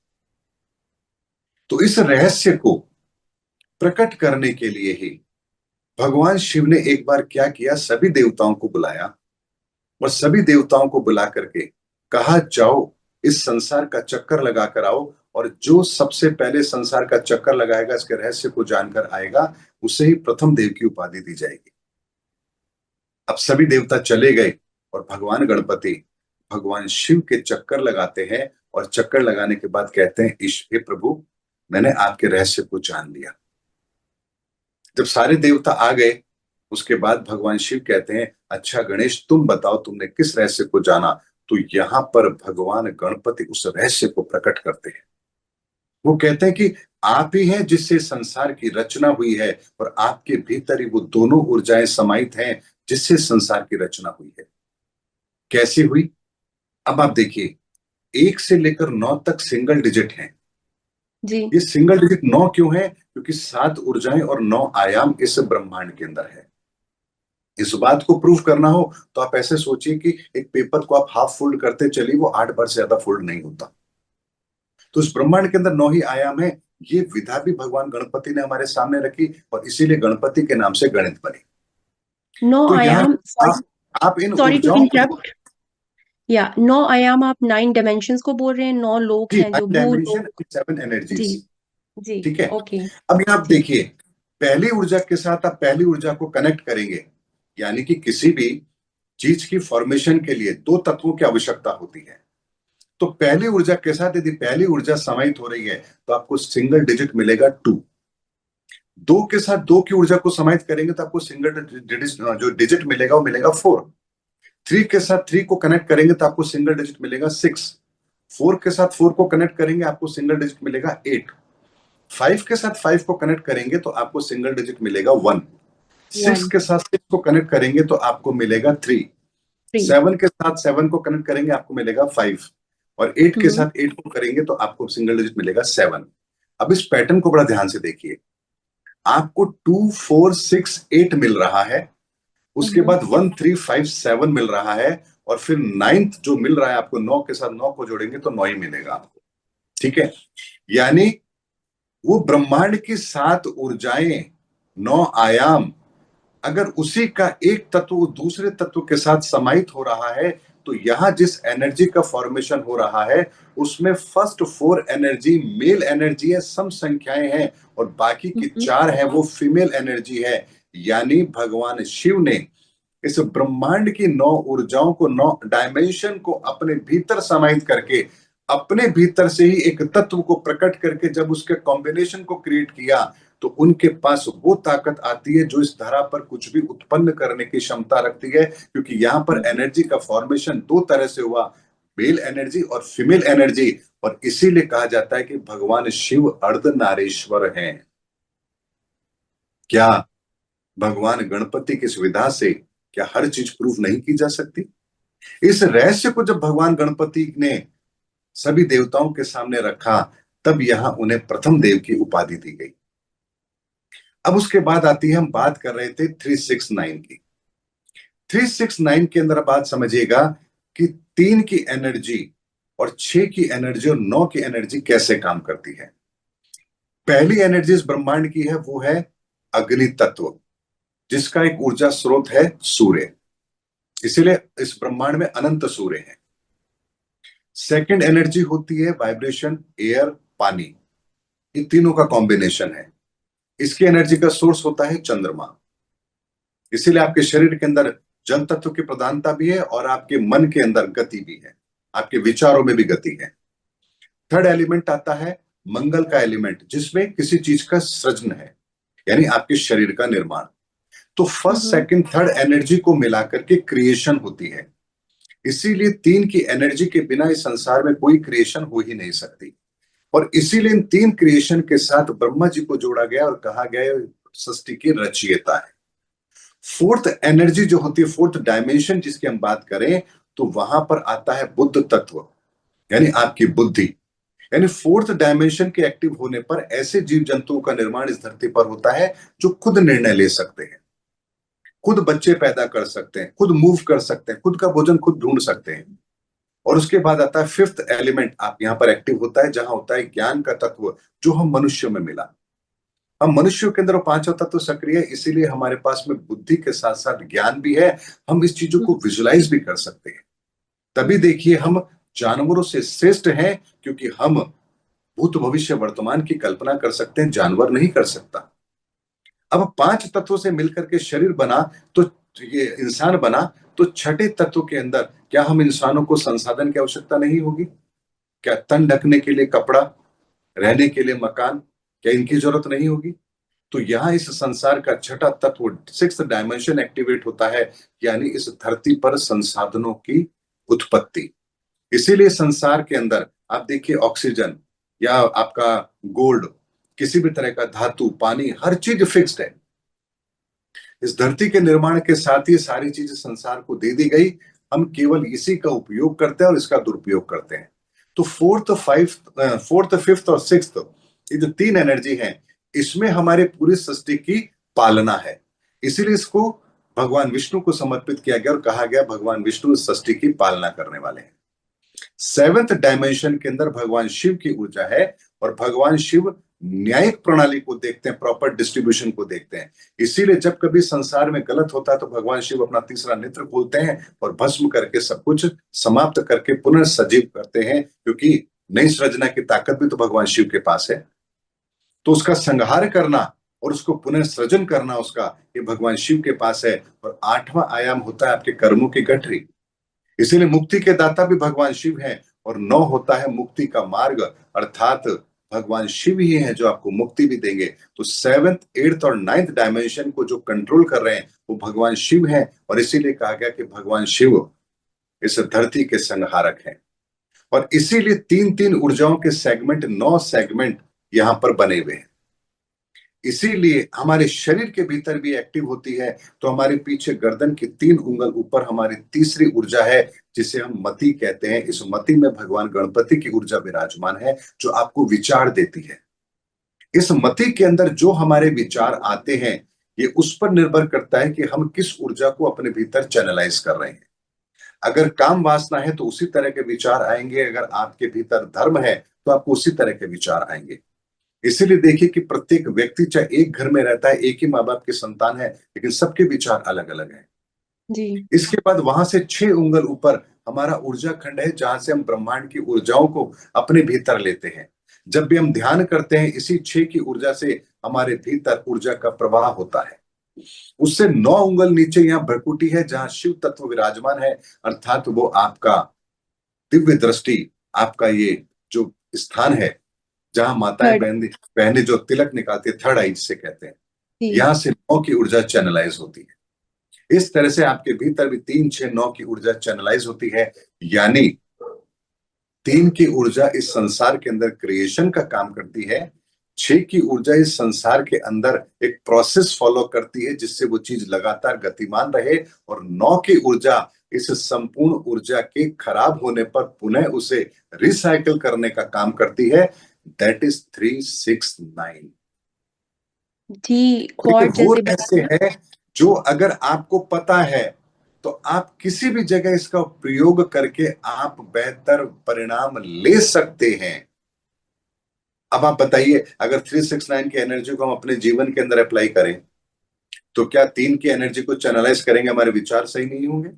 तो इस रहस्य को प्रकट करने के लिए ही भगवान शिव ने एक बार क्या किया, सभी देवताओं को बुलाया और सभी देवताओं को बुला करके कहा जाओ इस संसार का चक्कर लगा कर आओ, और जो सबसे पहले संसार का चक्कर लगाएगा, इसके रहस्य को जानकर आएगा, उसे ही प्रथम देव की उपाधि दी जाएगी। अब सभी देवता चले गए और भगवान गणपति भगवान शिव के चक्कर लगाते हैं, और चक्कर लगाने के बाद कहते हैं ईश हे प्रभु, मैंने आपके रहस्य को जान लिया। जब सारे देवता आ गए, उसके बाद भगवान शिव कहते हैं अच्छा गणेश, तुम बताओ तुमने किस रहस्य को जाना? तो यहां पर भगवान गणपति उस रहस्य को प्रकट करते हैं। वो कहते हैं कि आप ही हैं जिससे संसार की रचना हुई है, और आपके भीतर ही वो दोनों ऊर्जाएं समाहित हैं जिससे संसार की रचना हुई है। कैसी हुई? अब आप देखिए, 1 से लेकर 9 तक सिंगल डिजिट है। जी। ये सिंगल डिजिट 9 क्यों है? क्योंकि 7 ऊर्जाएं और 9 आयाम इस ब्रह्मांड के अंदर है। इस बात को प्रूव करना हो तो आप ऐसे सोचिए कि एक पेपर को आप हाफ फोल्ड करते चलिए, वो 8 बार से ज्यादा फोल्ड नहीं होता। तो इस ब्रह्मांड के अंदर 9 ही आयाम है। ये विधा भी भगवान गणपति ने हमारे सामने रखी, और इसीलिए गणपति के नाम से गणित बनी। नौ तो यहाँ आयाम आप, सॉरी, आप इन सॉरी टू ऊर्जाओं को, इंटरप्ट। या 9 आयाम, आप 9 डायमेंशंस को बोल रहे हैं, 9 लोक जी, हैं, जो 9 भू डायमेंशन, लोक। 7 जी। एनर्जीज। जी। ठीक है। ओके। अब यहाँ आप जी। देखिए, पहली ऊर्जा के साथ आप पहली ऊर्जा को कनेक्ट करेंगे, यानी कि किसी भी चीज की फॉर्मेशन के लिए 2 तत्वों की आवश्यकता होती है। तो पहली ऊर्जा के साथ यदि पहली ऊर्जा समाहित हो रही है, तो आपको सिंगल डिजिट मिलेगा 2। दो के साथ दो की ऊर्जा को समाहित करेंगे तो आपको सिंगल जो डिजिट मिलेगा वो मिलेगा 4। 3 के साथ 3 को कनेक्ट करेंगे तो आपको सिंगल डिजिट मिलेगा 6। 4 के साथ 4 को कनेक्ट करेंगे आपको सिंगल डिजिट मिलेगा 8। 5 के साथ 5 को कनेक्ट करेंगे तो आपको सिंगल डिजिट मिलेगा 1। 6 वन, के साथ 6 को कनेक्ट करेंगे तो आपको मिलेगा 3। थ्री। 7 के साथ 7 को कनेक्ट करेंगे आपको मिलेगा 5। और 8 के हम्म। साथ 8 को करेंगे तो आपको सिंगल डिजिट मिलेगा 7। अब इस पैटर्न को बड़ा ध्यान से देखिए। आपको 2 4 6 8 मिल रहा है, उसके हम्म। बाद 1 3 5 7 मिल रहा है, और फिर 9th जो मिल रहा है आपको 9 के साथ 9 को जोड़ेंगे तो 9 ही मिलेगा आपको। ठीक है, यानी वो ब्रह्मांड की 7 ऊर्जाएं, 9 आयाम, अगर उसी का एक तत्व दूसरे तत्व के साथ समाहित हो रहा है तो यहां जिस एनर्जी का फॉर्मेशन हो रहा है उसमें फर्स्ट 4 एनर्जी मेल एनर्जी है, सम संख्याएं हैं, और बाकी की हम्म। 4 है वो फीमेल एनर्जी है। यानी भगवान शिव ने इस ब्रह्मांड की 9 ऊर्जाओं को, 9 डायमेंशन को अपने भीतर समाहित करके, अपने भीतर से ही एक तत्व को प्रकट करके जब उसके कॉम्बिनेशन को क्रिएट किया तो उनके पास वो ताकत आती है जो इस धरा पर कुछ भी उत्पन्न करने की क्षमता रखती है, क्योंकि यहां पर हम्म। एनर्जी का फॉर्मेशन दो तरह से हुआ, मेल एनर्जी और फीमेल एनर्जी। और इसीलिए कहा जाता है कि भगवान शिव अर्धनारीश्वर हैं। क्या भगवान गणपति की सुविधा से क्या हर चीज प्रूफ नहीं की जा सकती? इस रहस्य को जब भगवान गणपति ने सभी देवताओं के सामने रखा तब यहां उन्हें प्रथम देव की उपाधि दी गई। अब उसके बाद आती है, हम बात कर रहे थे 369 की। 369 के अंदर बात समझिएगा कि 3 की एनर्जी और 6 की एनर्जी और 9 की एनर्जी कैसे काम करती है। पहली एनर्जी इस ब्रह्मांड की है वो है अग्नि तत्व, जिसका एक ऊर्जा स्रोत है सूर्य, इसीलिए इस ब्रह्मांड में अनंत सूर्य हैं। सेकंड एनर्जी होती है वाइब्रेशन, एयर, पानी, ये तीनों का कॉम्बिनेशन है। इसकी एनर्जी का सोर्स होता है चंद्रमा, इसीलिए आपके शरीर के अंदर जल तत्व की प्रधानता भी है और आपके मन के अंदर गति भी है, आपके विचारों में भी गति है। थर्ड एलिमेंट आता है मंगल का एलिमेंट, जिसमें किसी चीज का सृजन है, यानी आपके शरीर का निर्माण। तो फर्स्ट हम्म। सेकंड थर्ड एनर्जी को मिलाकर के क्रिएशन होती है। इसीलिए 3 की एनर्जी के बिना इस संसार में कोई क्रिएशन हो ही नहीं सकती। और इसीलिए इन 3 क्रिएशन के साथ ब्रह्मा जी को जोड़ा गया और कहा गया सृष्टि की रचयिता है। फोर्थ एनर्जी जो होती है, फोर्थ डायमेंशन जिसकी हम बात करें, तो वहां पर आता है बुद्ध तत्व, यानी आपकी बुद्धि। यानी फोर्थ डायमेंशन के एक्टिव होने पर ऐसे जीव जंतुओं का निर्माण इस धरती पर होता है जो खुद निर्णय ले सकते हैं, खुद बच्चे पैदा कर सकते हैं, खुद मूव कर सकते हैं, खुद का भोजन खुद ढूंढ सकते हैं। और उसके बाद आता है फिफ्थ एलिमेंट, आप यहां पर एक्टिव होता है, जहां होता है ज्ञान का तत्व, जो हम मनुष्यों में मिला। हम मनुष्यों के अंदर पांचों तत्व सक्रिय है, इसीलिए हमारे पास में बुद्धि के साथ साथ ज्ञान भी है, हम इस चीजों को विजुलाइज भी कर सकते हैं। तभी देखिए हम जानवरों से श्रेष्ठ हैं, क्योंकि हम भूत भविष्य वर्तमान की कल्पना कर सकते हैं, जानवर नहीं कर सकता। अब 5 तत्वों से मिलकर के शरीर बना, तो ये इंसान बना, तो छठे तत्व के अंदर क्या हम इंसानों को संसाधन की आवश्यकता नहीं होगी? क्या तन ढकने के लिए कपड़ा, रहने के लिए मकान, क्या इनकी जरूरत नहीं होगी? तो यहां इस संसार का छठा तत्व, सिक्स्थ डायमेंशन एक्टिवेट होता है, यानी इस धरती पर संसाधनों की उत्पत्ति। इसीलिए संसार के अंदर आप देखिए ऑक्सीजन या आपका गोल्ड, किसी भी तरह का धातु, पानी, हर चीज फिक्स्ड है। इस धरती के निर्माण के साथ ही सारी चीजें संसार को दे दी गई, हम केवल इसी का उपयोग करते हैं और इसका दुरुपयोग करते हैं। तो फोर्थ फिफ्थ और सिक्स्थ, ये जो 3 एनर्जी हैं, इसमें हमारे पूरी सृष्टि की पालना है। इसीलिए इसको भगवान विष्णु को समर्पित किया गया और कहा गया भगवान विष्णु इस सृष्टि की पालना करने वाले हैं। सेवेंथ डायमेंशन के अंदर भगवान शिव की ऊर्जा है, और भगवान शिव न्यायिक प्रणाली को देखते हैं, प्रॉपर डिस्ट्रीब्यूशन को देखते हैं। इसीलिए जब कभी संसार में गलत होता है तो भगवान शिव अपना तीसरा नेत्र खोलते हैं और भस्म करके सब कुछ समाप्त करके पुनर्सजीव करते हैं, क्योंकि नई सृजना की ताकत भी तो भगवान शिव के पास है। तो उसका संहार करना और उसको पुनर्सृजन करना, उसका, ये भगवान शिव के पास है। और 8वां आयाम होता है आपके कर्मों की गठरी, इसीलिए मुक्ति के दाता भी भगवान शिव हैं। और 9 होता है मुक्ति का मार्ग, अर्थात भगवान शिव ही हैं जो आपको मुक्ति भी देंगे। तो 7th, 8th और 9th डायमेंशन को जो कंट्रोल कर रहे हैं वो भगवान शिव हैं, और इसीलिए कहा गया कि भगवान शिव इस धरती के संहारक हैं। और इसीलिए 3-3 ऊर्जाओं के सेगमेंट, 9 सेगमेंट यहां पर बने हुए हैं। इसीलिए हमारे शरीर के भीतर भी एक्टिव होती है। तो हमारे पीछे गर्दन की 3 उंगल ऊपर हमारी तीसरी ऊर्जा है, जिसे हम मति कहते हैं। इस मति में भगवान गणपति की ऊर्जा विराजमान है, जो आपको विचार देती है। इस मति के अंदर जो हमारे विचार आते हैं, ये उस पर निर्भर करता है कि हम किस ऊर्जा को अपने भीतर चैनलाइज कर रहे हैं। अगर काम वासना है तो उसी तरह के विचार आएंगे, अगर आपके भीतर धर्म है तो आपको उसी तरह के विचार आएंगे। इसीलिए देखिए कि प्रत्येक व्यक्ति चाहे एक घर में रहता है, एक ही माँ बाप की संतान है, लेकिन सबके विचार अलग अलग हैं। जी। इसके बाद वहां से 6 उंगल ऊपर हमारा ऊर्जा खंड है, जहां से हम ब्रह्मांड की ऊर्जाओं को अपने भीतर लेते हैं। जब भी हम ध्यान करते हैं, इसी 6 की ऊर्जा से हमारे भीतर ऊर्जा का प्रवाह होता है। उससे 9 उंगल नीचे यहाँ भ्रकुटी है, जहां शिव तत्व विराजमान है, अर्थात वो आपका दिव्य दृष्टि, आपका ये जो स्थान है, जहां माताएं थर्ड। बहनें जो तिलक निकालती है, थर्ड आई जिसे कहते हैं, जी। यहां से 9 की ऊर्जा चैनलाइज होती है। इस तरह से आपके भीतर भी 3, 6, 9 की ऊर्जा चैनलाइज होती है। यानी 3 की ऊर्जा इस संसार के अंदर क्रिएशन का काम करती है, 6 की ऊर्जा इस संसार के अंदर एक प्रोसेस फॉलो करती है, जिससे वो चीज लगातार गतिमान रहे, और 9 की ऊर्जा इस संपूर्ण ऊर्जा के खराब होने पर पुनः उसे रिसाइकिल करने का काम करती है। That is 369। जी, ये गॉड वो जैसे रहस्य बताया। है जो अगर आपको पता है तो आप किसी भी जगह इसका प्रयोग करके आप बेहतर परिणाम ले सकते हैं। अब आप बताइए, अगर 369 की एनर्जी को हम अपने जीवन के अंदर अप्लाई करें, तो क्या 3 की एनर्जी को चैनलाइज करेंगे, हमारे विचार सही नहीं होंगे?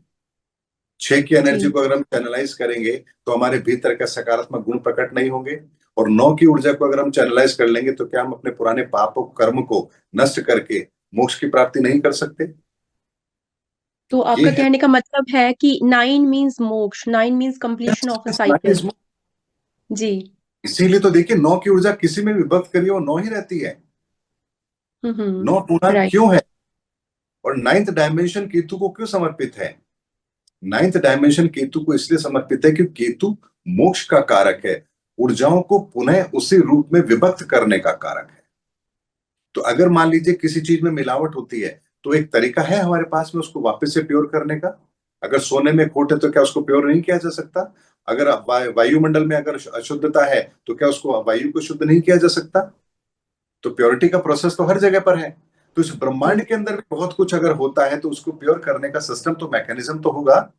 6 की एनर्जी जी। को अगर हम चैनलाइज करेंगे तो हमारे भीतर का सकारात्मक गुण प्रकट नहीं होंगे? और 9 की ऊर्जा को अगर हम चैनलाइज कर लेंगे तो क्या हम अपने पुराने पापों कर्म को नष्ट करके मोक्ष की प्राप्ति नहीं कर सकते? तो ये आपका है कहने का मतलब है कि 9 मीन्स मोक्ष, 9 means completion of a cycle. जी। इसीलिए तो देखिए, 9 की ऊर्जा किसी में भी वक्त करिए वो 9 ही रहती है। 9 पूर्णांक राइट। क्यों है? और 9th डायमेंशन केतु को क्यों समर्पित है? 9th डायमेंशन केतु को इसलिए समर्पित है क्योंकि केतु मोक्ष का कारक है, ऊर्जाओं को पुनः उसी रूप में विभक्त करने का कारक है। तो अगर मान लीजिए किसी चीज में मिलावट होती है, तो एक तरीका है हमारे पास में उसको वापस से प्योर करने का। अगर सोने में खोट है तो क्या उसको प्योर नहीं किया जा सकता? अगर वायुमंडल में अगर अशुद्धता है तो क्या उसको वायु को शुद्ध नहीं किया जा सकता? तो प्योरिटी का प्रोसेस तो हर जगह पर है। तो इस जी। ब्रह्मांड के अंदर भी बहुत कुछ अगर होता है तो उसको प्योर करने का सिस्टम तो मैकेनिज्म तो होगा।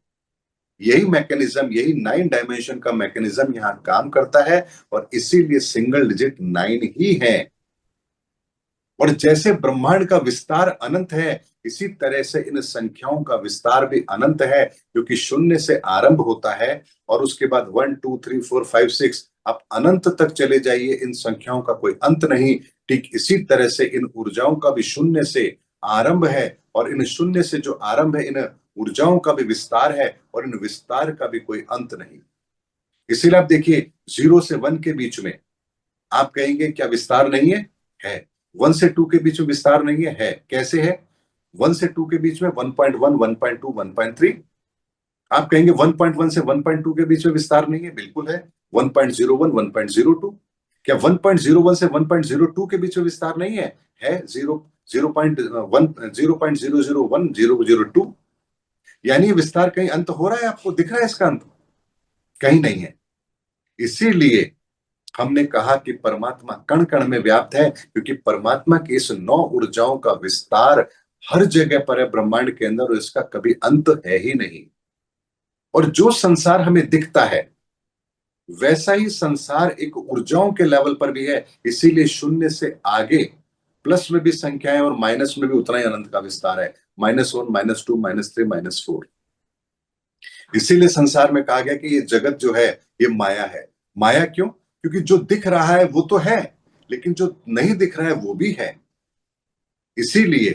यही मैकेनिज्म, यही 9 डायमेंशन का मैकेनिज्म यहां काम करता है, और इसीलिए सिंगल डिजिट 9 ही है। और जैसे ब्रह्मांड का विस्तार अनंत है, इसी तरह से इन संख्याओं का विस्तार भी अनंत है, क्योंकि शून्य से आरंभ होता है और उसके बाद 1 2 3 4 5 6 आप अनंत तक चले जाइए, इन संख्याओं का कोई अंत नहीं। ठीक इसी तरह से इन ऊर्जाओं का भी शून्य से आरंभ है, और इन शून्य से जो आरंभ है, इन ऊर्जाओं का भी विस्तार है, और इन विस्तार का भी कोई अंत नहीं। इसीलिए आप देखिए, 0 से 1 के बीच में आप कहेंगे क्या विस्तार नहीं है? है। 1 से 2 के बीच में विस्तार नहीं है? है। कैसे है? 1 से 2 के बीच में 1.1, 1.2, 1.3। आप कहेंगे 1.1 से 1.2 के बीच में विस्तार नहीं है? बिल्कुल है। 1.01, 1.02। क्या 1.01 से 1.02 के बीच में विस्तार नहीं है? है। 0.1, 0.001, 0.02। यानी विस्तार कहीं अंत हो रहा है? आपको दिख रहा है इसका अंत? कहीं नहीं है। इसीलिए हमने कहा कि परमात्मा कण कण में व्याप्त है, क्योंकि परमात्मा की इस 9 ऊर्जाओं का विस्तार हर जगह पर है ब्रह्मांड के अंदर, और इसका कभी अंत है ही नहीं। और जो संसार हमें दिखता है, वैसा ही संसार एक ऊर्जाओं के लेवल पर भी है। इसीलिए शून्य से आगे प्लस में भी संख्याएं और माइनस में भी उतना ही अनंत का विस्तार है। -1, -2, -3, -4। इसीलिए संसार में कहा गया कि ये जगत जो है ये माया है। माया क्यों? क्योंकि जो दिख रहा है वो तो है, लेकिन जो नहीं दिख रहा है वो भी है। इसीलिए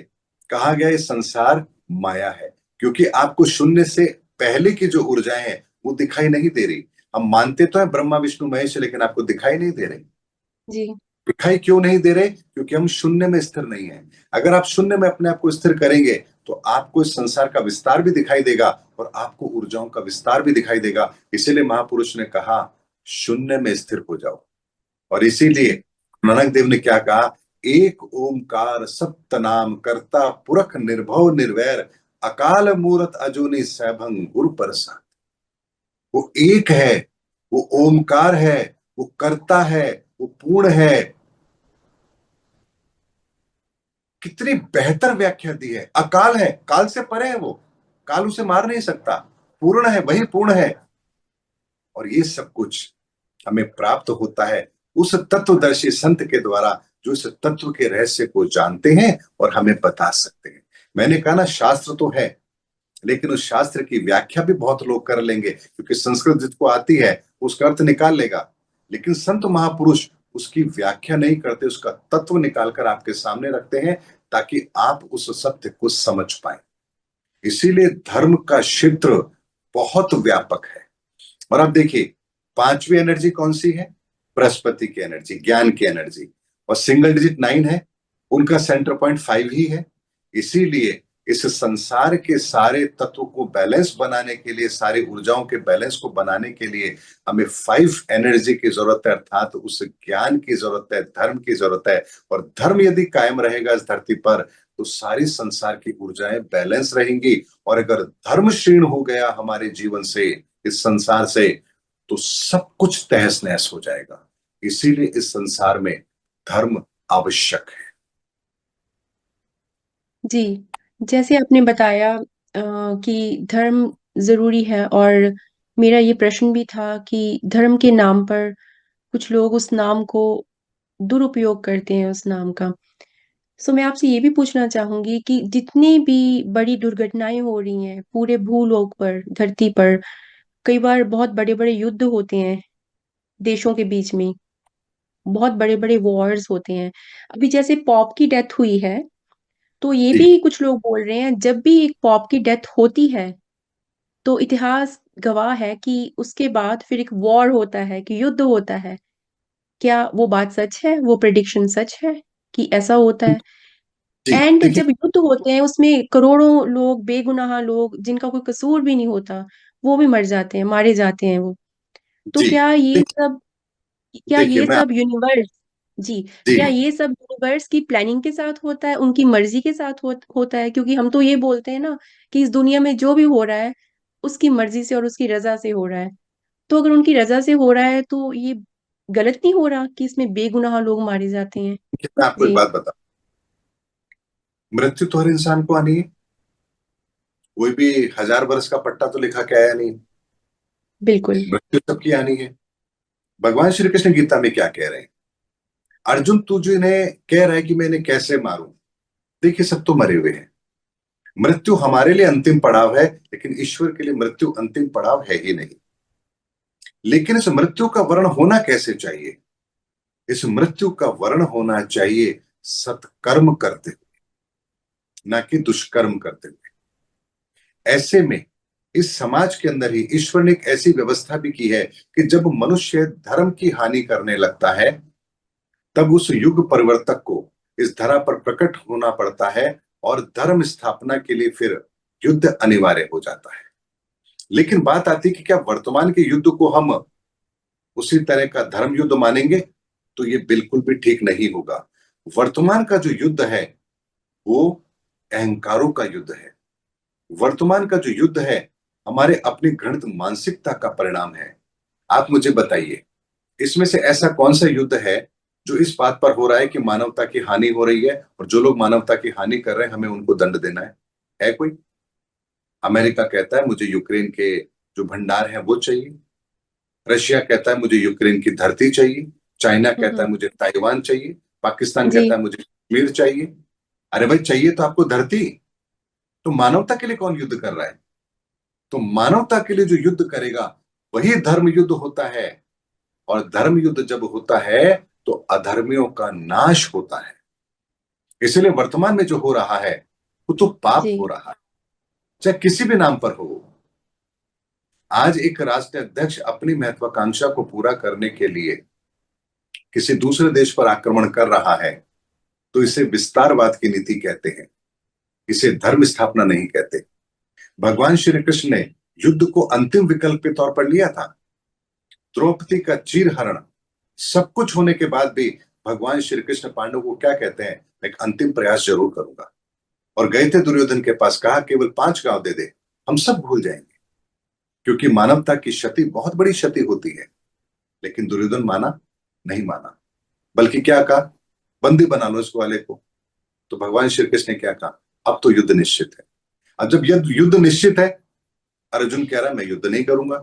कहा गया ये संसार माया है, क्योंकि आपको शून्य से पहले की जो ऊर्जाएं हैं वो दिखाई नहीं दे रही। हम मानते तो है ब्रह्मा विष्णु महेश, लेकिन आपको दिखाई नहीं दे रही। जी। दिखाई क्यों नहीं दे रहे? क्योंकि हम शून्य में स्थिर नहीं है। अगर आप शून्य में अपने आप को स्थिर करेंगे तो आपको इस संसार का विस्तार भी दिखाई देगा और आपको ऊर्जाओं का विस्तार भी दिखाई देगा। इसीलिए महापुरुष ने कहा शून्य में स्थिर हो जाओ। और इसीलिए जी। नानक देव ने क्या कहा, एक ओमकार सप्त नाम करता पुरख निर्भव निर्वैर अकाल मूरत अजूनी सैभं गुरु प्रसाद। वो एक है, वो ओमकार है, वो करता है, वो पूर्ण है। कितनी बेहतर व्याख्या दी है। अकाल है, काल से परे है वो, काल उसे मार नहीं सकता। पूर्ण है, वही पूर्ण है। और ये सब कुछ हमें प्राप्त होता है उस तत्वदर्शी संत के द्वारा जो इस तत्व के रहस्य को जानते हैं और हमें बता सकते हैं। मैंने कहा ना, शास्त्र तो है, लेकिन उस शास्त्र की व्याख्या भी बहुत लोग कर लेंगे, क्योंकि संस्कृत जिसको आती है उसका अर्थ निकाल लेगा, लेकिन संत महापुरुष उसकी व्याख्या नहीं करते, उसका तत्व निकालकर आपके सामने रखते हैं ताकि आप उस सत्य को समझ पाए। इसीलिए धर्म का क्षेत्र बहुत व्यापक है। और आप देखिए, पांचवी एनर्जी कौन सी है? बृहस्पति की एनर्जी, ज्ञान की एनर्जी। और सिंगल डिजिट 9 है, उनका सेंटर पॉइंट 5 ही है। इसीलिए इस संसार के सारे तत्व को बैलेंस बनाने के लिए, सारी ऊर्जाओं के बैलेंस को बनाने के लिए हमें 5 एनर्जी की जरूरत है, अर्थात उस ज्ञान की जरूरत है, धर्म की जरूरत है। और धर्म यदि कायम रहेगा इस धरती पर तो सारी संसार की ऊर्जाएं बैलेंस रहेंगी। और अगर धर्म क्षीण हो गया हमारे जीवन से, इस संसार से, तो सब कुछ तहस नहस हो जाएगा। इसीलिए इस संसार में धर्म आवश्यक है। जी, जैसे आपने बताया कि धर्म ज़रूरी है, और मेरा ये प्रश्न भी था कि धर्म के नाम पर कुछ लोग उस नाम को दुरुपयोग करते हैं उस नाम का। सो मैं आपसे ये भी पूछना चाहूँगी कि जितनी भी बड़ी दुर्घटनाएँ हो रही हैं पूरे भूलोक पर, धरती पर, कई बार बहुत बड़े-बड़े युद्ध होते हैं देशों के बीच में, बहुत बड़े-बड़े वॉर्स होते हैं। अभी जैसे पॉप की डेथ हुई है, तो ये जी भी कुछ लोग बोल रहे हैं जब भी एक पॉप की डेथ होती है, तो इतिहास गवाह है कि उसके बाद फिर एक वॉर होता है, कि युद्ध होता है। क्या वो बात सच है? वो प्रेडिक्शन सच है कि ऐसा होता है? जी एंड देखिए। जब युद्ध होते हैं उसमें करोड़ों लोग, बेगुनाह लोग जिनका कोई कसूर भी नहीं होता, वो भी मर जाते हैं, मारे जाते हैं वो। तो जी क्या देखिए ये मैं। सब यूनिवर्स जी, जी क्या ये सब यूनिवर्स की प्लानिंग के साथ होता है, उनकी मर्जी के साथ होता है? क्योंकि हम तो ये बोलते हैं ना कि इस दुनिया में जो भी हो रहा है, उसकी मर्जी से और उसकी रजा से हो रहा है। तो अगर उनकी रजा से हो रहा है तो ये गलत नहीं हो रहा कि इसमें बेगुनाह लोग मारे जाते हैं? मैं आपको एक जी। बात बता, मृत्यु तो हर इंसान को आनी है। कोई भी 1000 वर्ष का पट्टा तो लिखा के आया नहीं। बिल्कुल। मृत्यु सबकी आनी है। भगवान श्री कृष्ण गीता में क्या कह रहे हैं? अर्जुन तुझे ने कह रहा है कि मैं इन्हें कैसे मारूं। देखिए, सब तो मरे हुए हैं। मृत्यु हमारे लिए अंतिम पड़ाव है, लेकिन ईश्वर के लिए मृत्यु अंतिम पड़ाव है ही नहीं। लेकिन इस मृत्यु का वर्ण होना कैसे चाहिए? इस मृत्यु का वर्ण होना चाहिए सत्कर्म करते हुए, ना कि दुष्कर्म करते हुए। ऐसे में इस समाज के अंदर ही ईश्वर ने एक ऐसी व्यवस्था भी की है कि जब मनुष्य धर्म की हानि करने लगता है, तब उस युग परिवर्तक को इस धरा पर प्रकट होना पड़ता है और धर्म स्थापना के लिए फिर युद्ध अनिवार्य हो जाता है। लेकिन बात आती है कि क्या वर्तमान के युद्ध को हम उसी तरह का धर्म युद्ध मानेंगे? तो ये बिल्कुल भी ठीक नहीं होगा। वर्तमान का जो युद्ध है वो अहंकारों का युद्ध है। वर्तमान का जो युद्ध है हमारे अपनी घृणित मानसिकता का परिणाम है। आप मुझे बताइए, इसमें से ऐसा कौन सा युद्ध है जो इस बात पर हो रहा है कि मानवता की हानि हो रही है और जो लोग मानवता की हानि कर रहे हैं हमें उनको दंड देना है कोई? अमेरिका कहता है मुझे यूक्रेन के जो भंडार हैं वो चाहिए। रशिया कहता है मुझे यूक्रेन की धरती चाहिए। चाइना कहता हम्म। है मुझे ताइवान चाहिए। पाकिस्तान जी। कहता है मुझे कश्मीर चाहिए। अरे भाई, चाहिए तो आपको धरती। तो मानवता के लिए कौन युद्ध कर रहा है? तो मानवता के लिए जो युद्ध करेगा वही धर्म युद्ध होता है। और धर्म युद्ध जब होता है तो अधर्मियों का नाश होता है। इसलिए वर्तमान में जो हो रहा है वो तो पाप हो जी। रहा है, चाहे किसी भी नाम पर हो। आज एक राष्ट्रीय अध्यक्ष अपनी महत्वाकांक्षा को पूरा करने के लिए किसी दूसरे देश पर आक्रमण कर रहा है तो इसे विस्तारवाद की नीति कहते हैं, इसे धर्म स्थापना नहीं कहते। भगवान श्री कृष्ण ने युद्ध को अंतिम विकल्प के तौर पर लिया था। द्रौपदी का चीरहरण सब कुछ होने के बाद भी भगवान श्री कृष्ण पांडवों को क्या कहते हैं, एक अंतिम प्रयास जरूर करूंगा। और गए थे दुर्योधन के पास, कहा केवल 5 गांव दे दे, हम सब भूल जाएंगे। क्योंकि मानवता की क्षति बहुत बड़ी क्षति होती है। लेकिन दुर्योधन माना नहीं, माना, बल्कि क्या कहा, बंदी बना लो इस ग्वाले को। तो भगवान श्री कृष्ण ने क्या कहा, अब तो युद्ध निश्चित है। अब जब युद्ध निश्चित है, अर्जुन कह रहा है मैं युद्ध नहीं करूंगा,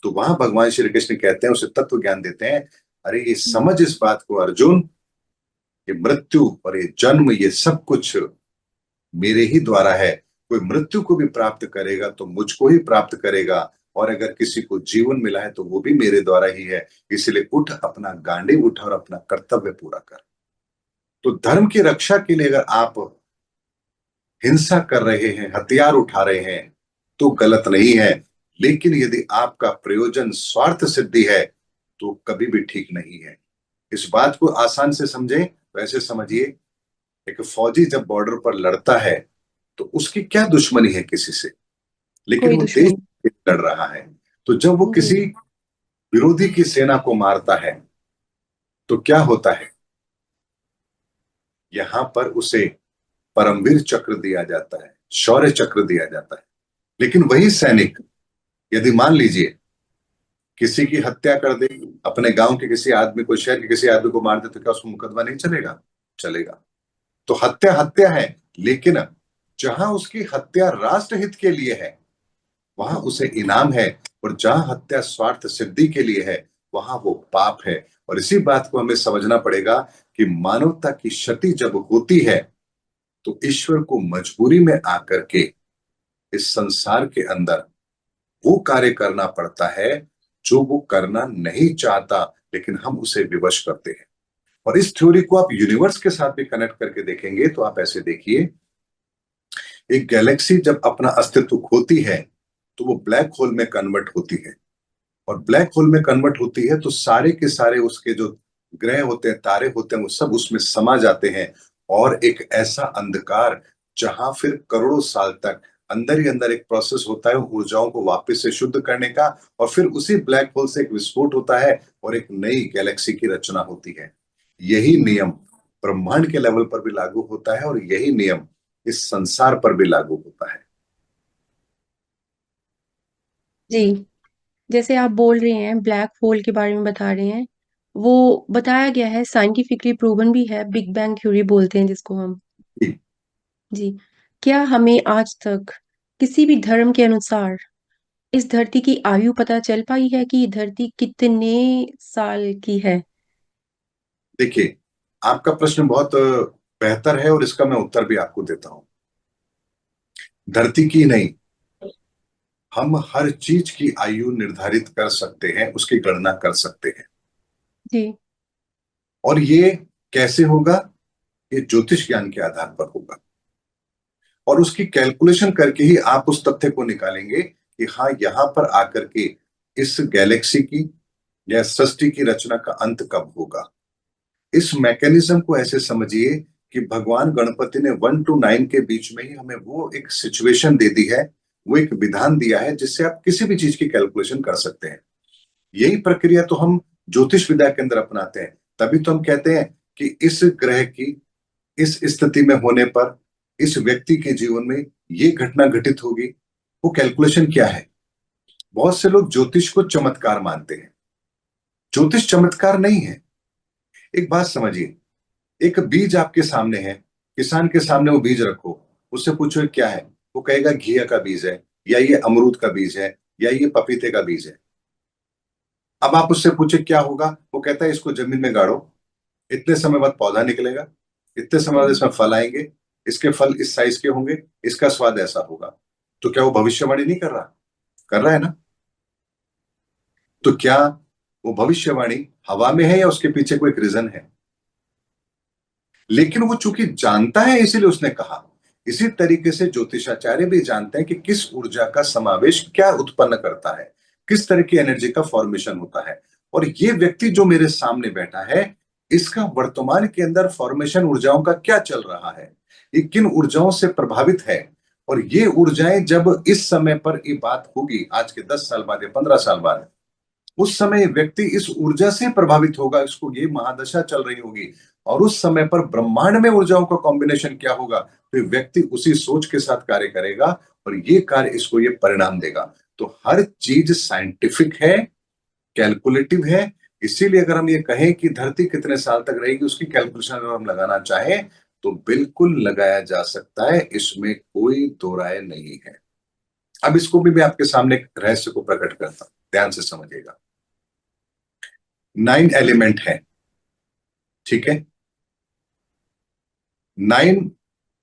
तो वहां भगवान श्री कृष्ण कहते हैं, उसे तत्व ज्ञान देते हैं, अरे ये समझ इस बात को अर्जुन, ये मृत्यु और ये जन्म ये सब कुछ मेरे ही द्वारा है। कोई मृत्यु को भी प्राप्त करेगा तो मुझको ही प्राप्त करेगा, और अगर किसी को जीवन मिला है तो वो भी मेरे द्वारा ही है। इसलिए उठ, अपना गांडी उठा और अपना कर्तव्य पूरा कर। तो धर्म की रक्षा के लिए अगर आप हिंसा कर रहे हैं, हथियार उठा रहे हैं, तो गलत नहीं है। लेकिन यदि आपका प्रयोजन स्वार्थ सिद्धि है तो कभी भी ठीक नहीं है। इस बात को आसान से समझे तो ऐसे समझिए, एक फौजी जब बॉर्डर पर लड़ता है तो उसकी क्या दुश्मनी है किसी से, लेकिन कोई वो देश दुश्मन। के लिए लड़ रहा है। तो जब वो जी। किसी विरोधी की सेना को मारता है तो क्या होता है, यहां पर उसे परमवीर चक्र दिया जाता है, शौर्य चक्र दिया जाता है। लेकिन वही सैनिक यदि मान लीजिए किसी की हत्या कर दे, अपने गांव के किसी आदमी को, शहर के किसी आदमी को मार दे, तो क्या उसको मुकदमा नहीं चलेगा? चलेगा। तो हत्या हत्या है, लेकिन जहां उसकी हत्या राष्ट्र हित के लिए है वहां उसे इनाम है, और जहां हत्या स्वार्थ सिद्धि के लिए है वहां वो पाप है। और इसी बात को हमें समझना पड़ेगा कि मानवता की क्षति जब होती है तो ईश्वर को मजबूरी में आकर के इस संसार के अंदर वो कार्य करना पड़ता है जो वो करना नहीं चाहता, लेकिन हम उसे विवश करते हैं। और इस थ्योरी को आप यूनिवर्स के साथ भी कनेक्ट करके देखेंगे तो आप ऐसे देखिए, एक गैलेक्सी जब अपना अस्तित्व खोती है तो वो ब्लैक होल में कन्वर्ट होती है, और ब्लैक होल में कन्वर्ट होती है तो सारे के सारे उसके जो ग्रह होते हैं, तारे होते हैं, वो सब उसमें समा जाते हैं। और एक ऐसा अंधकार जहां फिर करोड़ों साल तक अंदर ही अंदर एक प्रोसेस होता है ऊर्जाओं को वापस से शुद्ध करने का, और फिर उसी ब्लैक होल से एक विस्फोट होता है और एक नई गैलेक्सी की रचना होती है। यही नियम ब्रह्मांड के लेवल पर भी लागू होता है और यही नियम इस संसार पर भी लागू होता है। जी, जैसे आप बोल रहे हैं ब्लैक होल के बारे में बता रहे हैं, वो बताया गया है, साइंटिफिकली प्रूवन भी है, बिग बैंग थ्योरी बोलते हैं जिसको हम। जी, जी। क्या हमें आज तक किसी भी धर्म के अनुसार इस धरती की आयु पता चल पाई है कि ये धरती कितने साल की है? देखिए, आपका प्रश्न बहुत बेहतर है और इसका मैं उत्तर भी आपको देता हूं। धरती की नहीं, हम हर चीज की आयु निर्धारित कर सकते हैं, उसकी गणना कर सकते हैं। जी। और ये कैसे होगा? ये ज्योतिष ज्ञान के आधार पर होगा, और उसकी कैलकुलेशन करके ही आप उस तथ्य को निकालेंगे कि हाँ, यहां पर आकर के इस गैलेक्सी की या सृष्टि की रचना का अंत कब होगा। इस मैकेनिज्म को ऐसे समझिए कि भगवान गणपति ने 1 to 9 के बीच में ही हमें वो एक सिचुएशन दे दी है, वो एक विधान दिया है जिससे आप किसी भी चीज की कैलकुलेशन कर सकते हैं। यही प्रक्रिया तो हम ज्योतिष विद्या के अंदर अपनाते हैं। तभी तो हम कहते हैं कि इस ग्रह की इस स्थिति में होने पर इस व्यक्ति के जीवन में ये घटना घटित होगी। वो कैलकुलेशन क्या है? बहुत से लोग ज्योतिष को चमत्कार मानते हैं। ज्योतिष चमत्कार नहीं है। एक बात समझिए, एक बीज आपके सामने है, किसान के सामने वो बीज रखो, उससे पूछो ये क्या है, वो कहेगा घिया का बीज है, या ये अमरूद का बीज है, या ये पपीते का बीज है। अब आप उससे पूछे क्या होगा, वो कहता है इसको जमीन में गाड़ो, इतने समय बाद पौधा निकलेगा, इतने समय बाद इसमें फल आएंगे, इसके फल इस साइज के होंगे, इसका स्वाद ऐसा होगा। तो क्या वो भविष्यवाणी नहीं कर रहा? कर रहा है ना। तो क्या वो भविष्यवाणी हवा में है या उसके पीछे कोई एक रीजन है? लेकिन वो चूंकि जानता है इसीलिए उसने कहा। इसी तरीके से ज्योतिषाचार्य भी जानते हैं कि किस ऊर्जा का समावेश क्या उत्पन्न करता है, किस तरह की एनर्जी का फॉर्मेशन होता है। और ये व्यक्ति जो मेरे सामने बैठा है, इसका वर्तमान के अंदर फॉर्मेशन ऊर्जाओं का क्या चल रहा है, ये किन ऊर्जाओं से प्रभावित है, और ये ऊर्जाएं जब इस समय पर ये बात होगी, आज के 10 साल बाद या 15 साल बाद, उस समय व्यक्ति इस ऊर्जा से प्रभावित होगा, इसको ये महादशा चल रही होगी, और उस समय पर ब्रह्मांड में ऊर्जाओं का कॉम्बिनेशन क्या होगा, तो व्यक्ति उसी सोच के साथ कार्य करेगा और ये कार्य इसको ये परिणाम देगा। तो हर चीज साइंटिफिक है, कैलकुलेटिव है। इसीलिए अगर हम ये कहें कि धरती कितने साल तक रहेगी, उसकी कैलकुलेशन अगर हम लगाना चाहें तो बिल्कुल लगाया जा सकता है, इसमें कोई दो राय नहीं है। अब इसको भी मैं आपके सामने रहस्य को प्रकट करता हूं, ध्यान से समझिएगा। 9 एलिमेंट है, ठीक है। 9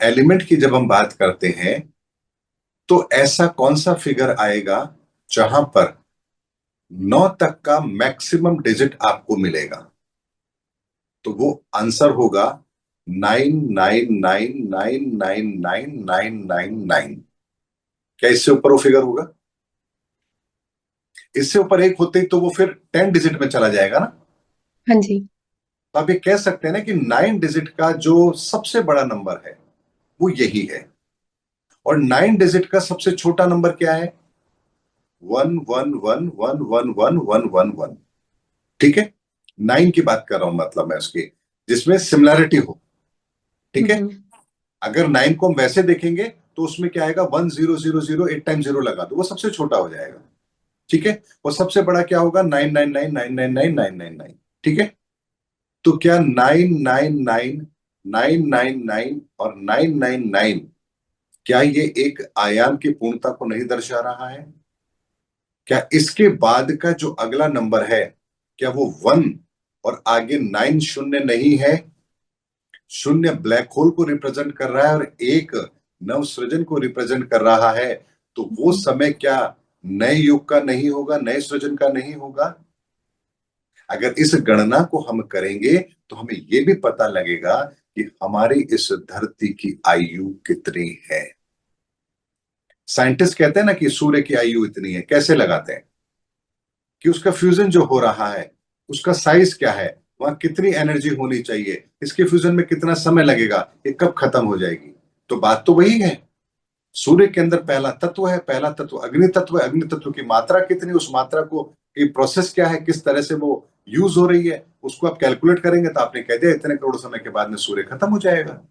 एलिमेंट की जब हम बात करते हैं तो ऐसा कौन सा फिगर आएगा जहां पर 9 तक का मैक्सिमम डिजिट आपको मिलेगा, तो वो आंसर होगा 999999999। क्या इससे ऊपर वो फिगर होगा? इससे ऊपर एक होते ही तो वो फिर 10 डिजिट में चला जाएगा ना। हाँ जी। तो आप ये कह सकते हैं ना कि 9 डिजिट का जो सबसे बड़ा नंबर है वो यही है, और 9 डिजिट का सबसे छोटा नंबर क्या है? 111111111, ठीक है। 9 की बात कर रहा हूं, मतलब मैं उसकी जिसमें सिमिलैरिटी हो, ठीक है। अगर 9 को हम वैसे देखेंगे तो उसमें क्या आएगा? 1000, 8 टाइम 0 लगा दो, वो सबसे छोटा हो जाएगा, ठीक है। और सबसे बड़ा क्या होगा? 999999999, ठीक है। तो क्या 999 999 और 999, क्या ये एक आयाम की पूर्णता को नहीं दर्शा रहा है? क्या इसके बाद का जो अगला नंबर है, क्या वो 1 और आगे 9 शून्य नहीं है? शून्य ब्लैक होल को रिप्रेजेंट कर रहा है और एक नव सृजन को रिप्रेजेंट कर रहा है, तो वो समय क्या नए युग का नहीं होगा, नए सृजन का नहीं होगा? अगर इस गणना को हम करेंगे तो हमें यह भी पता लगेगा कि हमारी इस धरती की आयु कितनी है। साइंटिस्ट कहते हैं ना कि सूर्य की आयु इतनी है, कैसे लगाते हैं? कि उसका फ्यूजन जो हो रहा है उसका साइज क्या है, वहां कितनी एनर्जी होनी चाहिए, इसके फ्यूजन में कितना समय लगेगा, ये कब खत्म हो जाएगी। तो बात तो वही है, सूर्य के अंदर पहला तत्व है, पहला तत्व अग्नि तत्व है, अग्नि तत्व की मात्रा कितनी, उस मात्रा को की प्रोसेस क्या है, किस तरह से वो यूज हो रही है, उसको आप कैलकुलेट करेंगे तो आपने कह दिया इतने करोड़ समय के बाद में सूर्य खत्म हो जाएगा।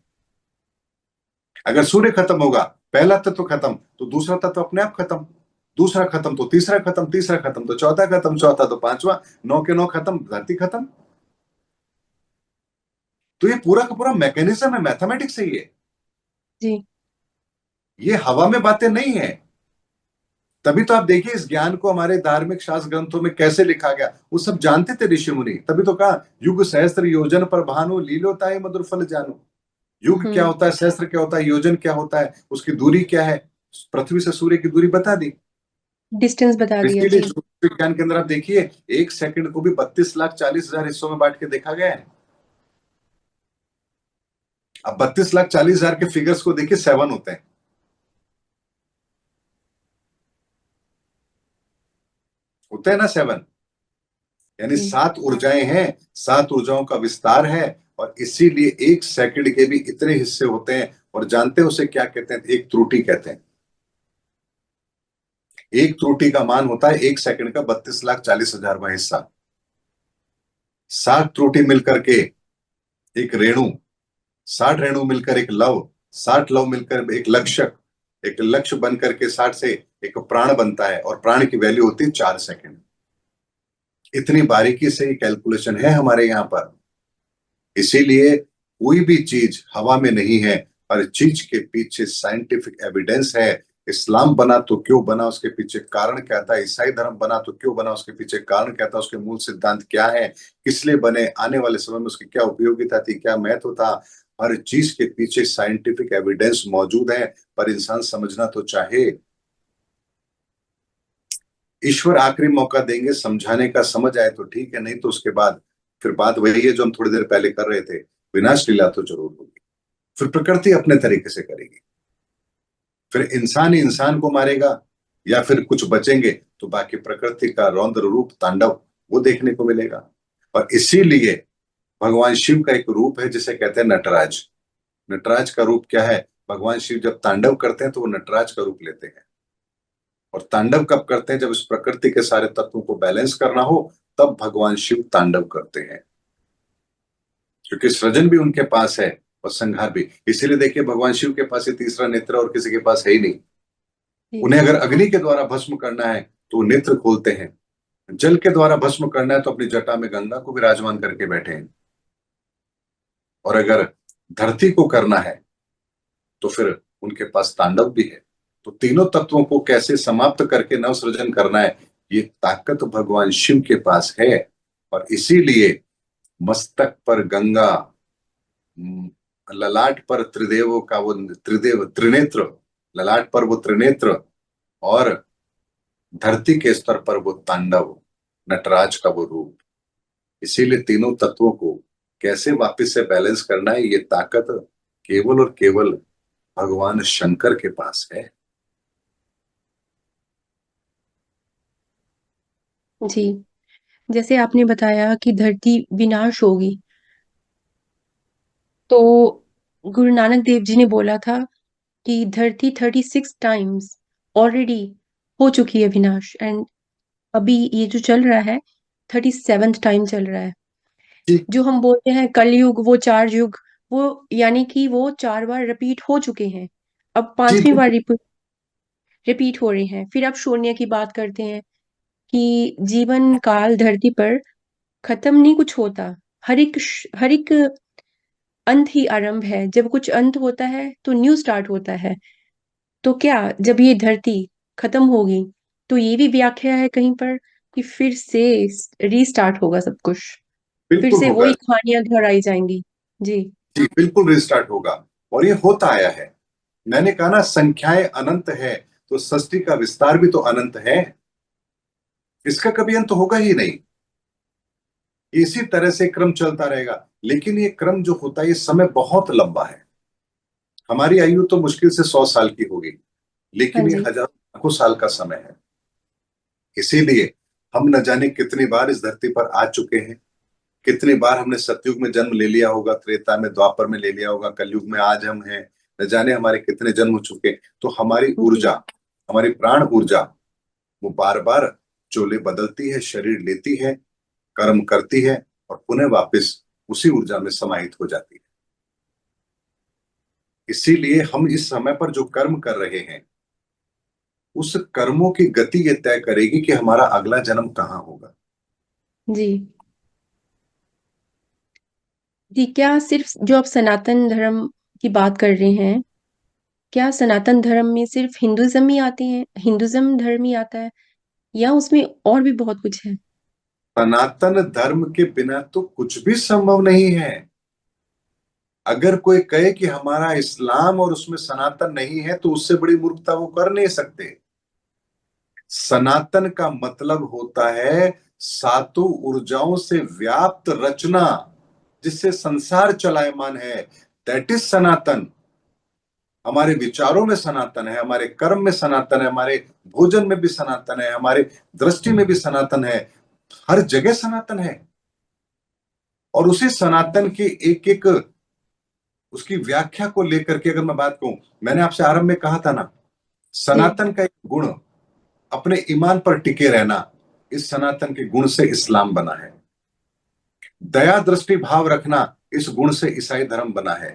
अगर सूर्य खत्म होगा, पहला तत्व खत्म, तो दूसरा तत्व अपने आप खत्म, दूसरा खत्म तो तीसरा खत्म, तीसरा खत्म तो चौथा खत्म, चौथा तो पांचवा, 9 के 9 खत्म, धरती खत्म। तो ये पूरा का पूरा मैकेनिज्म है, मैथमेटिक्स है जी। ये हवा में बातें नहीं है। तभी तो आप देखिए इस ज्ञान को हमारे धार्मिक शास्त्र ग्रंथों में कैसे लिखा गया, वो सब जानते थे ऋषि मुनि, तभी तो कहा युग सहस्त्र योजन पर भानु लीलोताहि मधुर फल जानू। युग क्या होता है, सहस्त्र क्या होता है, योजन क्या होता है, उसकी दूरी क्या है, पृथ्वी से सूर्य की दूरी बता दी, डिस्टेंस बता दिया इसीलिए जी। विज्ञान के अंदर आप देखिए 1 सेकंड को भी 32,40,000 हिस्सों में बांट के देखा गया है। अब 32,40,000 के फिगर्स को देखिए, 7 होते हैं, होते हैं ना 7, यानी 7 ऊर्जाएं हैं, 7 ऊर्जाओं का विस्तार है, और इसीलिए 1 सेकंड के भी इतने हिस्से होते हैं। और जानते हैं उसे क्या कहते हैं? एक त्रुटि कहते हैं। एक त्रुटि का मान होता है 1 सेकंड का 32,40,000वां हिस्सा। 7 त्रुटि मिलकर के एक रेणु, 60 रेणु मिलकर एक लव, 60 लव मिलकर एक लक्ष्य, एक लक्ष्य बनकर के 60 से एक प्राण बनता है, और प्राण की वैल्यू होती है 4 सेकंड। इतनी बारीकी से ये कैलकुलेशन है हमारे यहां पर। इसीलिए कोई भी चीज हवा में नहीं है, हर चीज के पीछे साइंटिफिक एविडेंस है। इस्लाम बना तो क्यों बना, उसके पीछे कारण क्या था, ईसाई धर्म बना तो क्यों बना, उसके पीछे कारण क्या था, उसके मूल सिद्धांत क्या है, किस लिए बने, आने वाले समय में उसकी क्या उपयोगिता थी, क्या महत्व था। हर चीज के पीछे साइंटिफिक एविडेंस मौजूद है, पर इंसान समझना तो चाहे। ईश्वर आखिरी मौका देंगे समझाने का, समझ आए तो ठीक है, नहीं तो उसके बाद फिर बात वही है जो हम थोड़ी देर पहले कर रहे थे, विनाश लीला तो जरूर होगी। फिर प्रकृति अपने तरीके से करेगी, फिर इंसान ही इंसान को मारेगा, या फिर कुछ बचेंगे तो बाकी प्रकृति का रौद्र रूप तांडव वो देखने को मिलेगा। और इसीलिए भगवान शिव का एक रूप है जिसे कहते हैं नटराज। नटराज का रूप क्या है? भगवान शिव जब तांडव करते हैं तो वो नटराज का रूप लेते हैं। और तांडव कब करते हैं? जब इस प्रकृति के सारे तत्वों को बैलेंस करना हो, तब भगवान शिव तांडव करते हैं। क्योंकि सृजन भी उनके पास है और संहार भी। इसीलिए देखिए, भगवान शिव के पास ये तीसरा नेत्र और किसी के पास है ही नहीं। जी उन्हें अगर अग्नि के द्वारा भस्म करना है तो वो नेत्र खोलते हैं, जल के द्वारा भस्म करना है तो अपनी जटा में गंगा को विराजमान करके बैठे हैं, और अगर धरती को करना है तो फिर उनके पास तांडव भी है। तो तीनों तत्वों को कैसे समाप्त करके नव सृजन करना है, ये ताकत भगवान शिव के पास है। और इसीलिए मस्तक पर गंगा, ललाट पर त्रिदेवों का वो त्रिदेव त्रिनेत्र, ललाट पर वो त्रिनेत्र, और धरती के स्तर पर वो तांडव, नटराज का वो रूप। इसीलिए तीनों तत्वों को कैसे वापस से बैलेंस करना है, ये ताकत केवल और केवल भगवान शंकर के पास है। जी। जैसे आपने बताया कि धरती विनाश होगी, तो गुरु नानक देव जी ने बोला था कि धरती 36 टाइम्स ऑलरेडी हो चुकी है विनाश, एंड अभी ये जो चल रहा है 37th टाइम चल रहा है। जी जो हम बोलते हैं कलयुग, वो 4 युग, वो यानी कि वो 4 बार रिपीट हो चुके हैं, अब जी 5वीं बार बिल्कुल रिपीट हो रहे हैं। फिर आप शून्य की बात करते हैं कि जीवन काल धरती पर खत्म नहीं कुछ होता, हर एक अंत ही आरंभ है। जब कुछ अंत होता है तो न्यू स्टार्ट होता है। तो क्या जब ये धरती खत्म होगी, तो ये भी व्याख्या है कहीं पर कि फिर से रीस्टार्ट होगा सब कुछ, फिर बिल्कुल से होगा। वही कहानियां दोहराई जाएंगी। जी जी बिल्कुल रिस्टार्ट होगा। और ये होता आया है। मैंने कहा ना, संख्याएं अनंत है तो सृष्टि का विस्तार भी तो अनंत है। इसका कभी अंत होगा ही नहीं। इसी तरह से क्रम चलता रहेगा। लेकिन ये क्रम जो होता है, ये समय बहुत लंबा है। हमारी आयु तो मुश्किल से 100 साल की होगी, हाँ लेकिन ये जी हजारों लाखों साल का समय है। इसीलिए हम न जाने कितनी बार इस धरती पर आ चुके हैं। कितनी बार हमने सतयुग में जन्म ले लिया होगा, त्रेता में, द्वापर में ले लिया होगा, कलयुग में आज हम हैं। न जाने हमारे कितने जन्म हो चुके। तो हमारी जी ऊर्जा, हमारी प्राण ऊर्जा, वो बार बार चोले बदलती है, शरीर लेती है, कर्म करती है, और पुनः वापस उसी ऊर्जा में समाहित हो जाती है। इसीलिए हम इस समय पर जो कर्म कर रहे हैं, उस कर्मों की गति ये तय करेगी कि हमारा अगला जन्म कहाँ होगा। जी जी। क्या सिर्फ जो आप सनातन धर्म की बात कर रहे हैं, क्या सनातन धर्म में सिर्फ हिंदुज्म ही आते हैं, हिंदुज्म धर्म ही आता है, या उसमें और भी बहुत कुछ है? सनातन धर्म के बिना तो कुछ भी संभव नहीं है। अगर कोई कहे कि हमारा इस्लाम और उसमें सनातन नहीं है, तो उससे बड़ी मूर्खता वो कर नहीं सकते। सनातन का मतलब होता है सातों ऊर्जाओं से व्याप्त रचना, जिससे संसार चलायमान है। दैट इज सनातन। हमारे विचारों में सनातन है, हमारे कर्म में सनातन है, हमारे भोजन में भी सनातन है, हमारे दृष्टि में भी सनातन है। हर जगह सनातन है। और उसी सनातन की एक एक उसकी व्याख्या को लेकर के अगर मैं बात कहूं, मैंने आपसे आरंभ में कहा था ना, जी सनातन का एक गुण अपने ईमान पर टिके रहना। इस सनातन के गुण से इस्लाम बना है। दया दृष्टि भाव रखना, इस गुण से ईसाई धर्म बना है।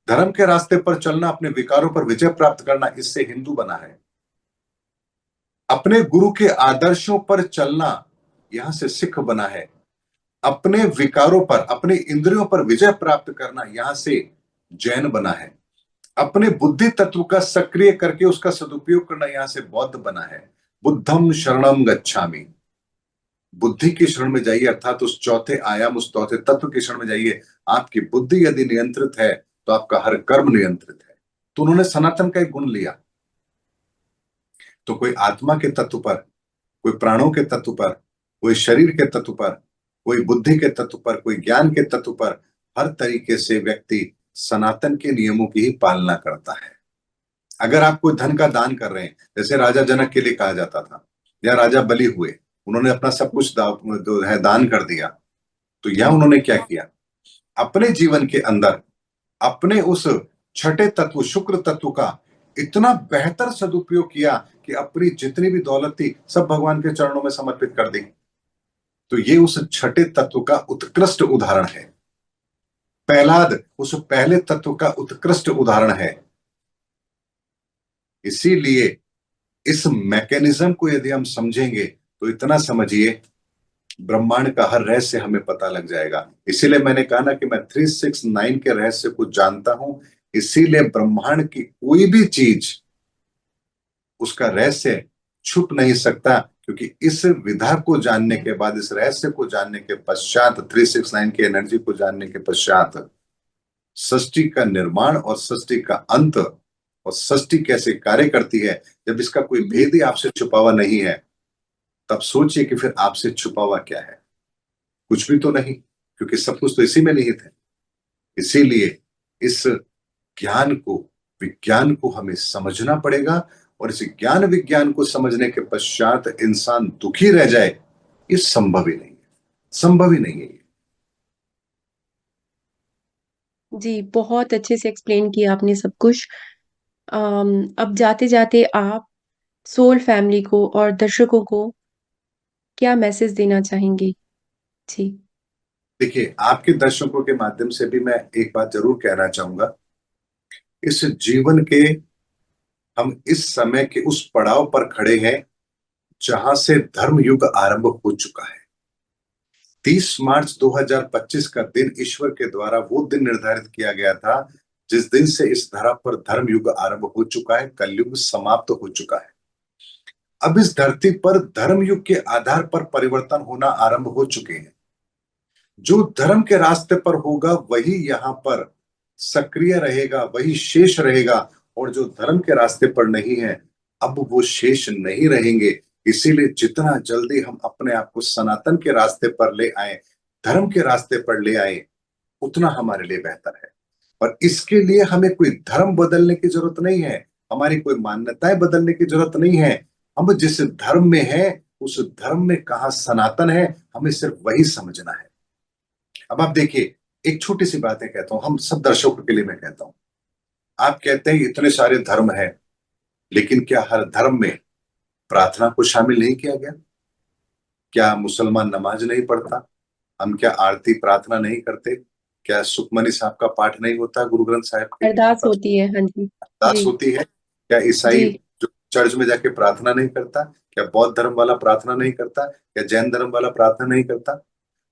धर्म के रास्ते पर चलना, अपने विकारों पर विजय प्राप्त करना, इससे हिंदू बना है। अपने गुरु के आदर्शों पर चलना, यहां से सिख बना है। अपने विकारों पर, अपने इंद्रियों पर विजय प्राप्त करना, यहां से जैन बना है। अपने बुद्धि तत्व का सक्रिय करके उसका सदुपयोग करना, यहां से बौद्ध बना है। बुद्धम शरणम गच्छामि। बुद्धि की शरण में जाइए, अर्थात उस चौथे आयाम, उस चौथे तत्व की शरण में जाइए। आपकी बुद्धि यदि नियंत्रित है तो आपका हर कर्म नियंत्रित है। तो उन्होंने सनातन का एक गुण लिया। तो कोई आत्मा के तत्व पर, कोई प्राणों के तत्व पर, कोई शरीर के तत्व पर, कोई बुद्धि के तत्व पर, कोई ज्ञान के तत्व पर, हर तरीके से व्यक्ति सनातन के नियमों की ही पालना करता है। अगर आप कोई धन का दान कर रहे हैं, जैसे राजा जनक के लिए कहा जाता था, या राजा बलि हुए, उन्होंने अपना सब कुछ जो है दान कर दिया। तो यह उन्होंने क्या किया, अपने जीवन के अंदर अपने उस छठे तत्व शुक्र तत्व का इतना बेहतर सदुपयोग किया कि अपनी जितनी भी दौलत थी सब भगवान के चरणों में समर्पित कर दी। तो ये उस छठे तत्व का उत्कृष्ट उदाहरण है। प्रहलाद उस पहले तत्व का उत्कृष्ट उदाहरण है। इसीलिए इस मैकेनिज्म को यदि हम समझेंगे तो इतना समझिए, ब्रह्मांड का हर रहस्य हमें पता लग जाएगा। इसीलिए मैंने कहा ना कि मैं 369 के रहस्य को जानता हूं। इसीलिए ब्रह्मांड की कोई भी चीज, उसका रहस्य छुप नहीं सकता, क्योंकि इस विधा को जानने के बाद, इस रहस्य को जानने के पश्चात, 369 की एनर्जी को जानने के पश्चात सृष्टि का निर्माण और सृष्टि का अंत और सृष्टि कैसे कार्य करती है, जब इसका कोई भेद ही आपसे छुपा हुआ नहीं है, तब सोचिए कि फिर आपसे छुपा हुआ क्या है। कुछ भी तो नहीं, क्योंकि सब कुछ तो इसी में निहित है। इसीलिए इस ज्ञान को, विज्ञान को हमें समझना पड़ेगा, और इस ज्ञान विज्ञान को समझने के पश्चात इंसान दुखी रह जाए, ये संभव ही नहीं है, संभव ही नहीं है। जी, बहुत अच्छे से एक्सप्लेन किया आपने सब कुछ। अब जाते जाते आप सोल फैमिली को और दर्शकों को क्या मैसेज देना चाहेंगे? जी। देखिए, आपके दर्शकों के माध्यम से भी मैं एक बात जरूर कहना चाहूंगा। इस जीवन के हम इस समय के उस पड़ाव पर खड़े हैं जहां से धर्म युग आरंभ हो चुका है। 30 मार्च 2025 का दिन ईश्वर के द्वारा वो दिन निर्धारित किया गया था जिस दिन से इस धरा पर धर्म युग आरंभ हो चुका है, कलयुग समाप्त हो चुका है। अब इस धरती पर धर्म युग के आधार पर परिवर्तन होना आरंभ हो चुके हैं। जो धर्म के रास्ते पर होगा वही यहाँ पर सक्रिय रहेगा, वही शेष रहेगा, और जो धर्म के रास्ते पर नहीं है, अब वो शेष नहीं रहेंगे। इसीलिए जितना जल्दी हम अपने आप को सनातन के रास्ते पर ले आए, धर्म के रास्ते पर ले आए, उतना हमारे लिए बेहतर है। और इसके लिए हमें कोई धर्म बदलने की जरूरत नहीं है, हमारी कोई मान्यताएं बदलने की जरूरत नहीं है। हम जिस धर्म में है, उस धर्म में कहाँ सनातन है, हमें सिर्फ वही समझना है। अब आप देखिए, एक छोटी सी बातें कहता हूं, हम सब दर्शकों के लिए मैं कहता हूं। आप कहते हैं इतने सारे धर्म हैं, लेकिन क्या हर धर्म में प्रार्थना को शामिल नहीं किया गया? क्या मुसलमान नमाज नहीं पढ़ता? हम क्या आरती प्रार्थना नहीं करते? क्या सुखमनी साहब का पाठ नहीं होता गुरु ग्रंथ साहब के वहां अरदास पर होती है, हाँ जी। अरदास जी। होती है? क्या ईसाई जी। जो चर्च में जाके प्रार्थना नहीं करता? क्या बौद्ध धर्म वाला प्रार्थना नहीं करता? क्या जैन धर्म वाला प्रार्थना नहीं करता?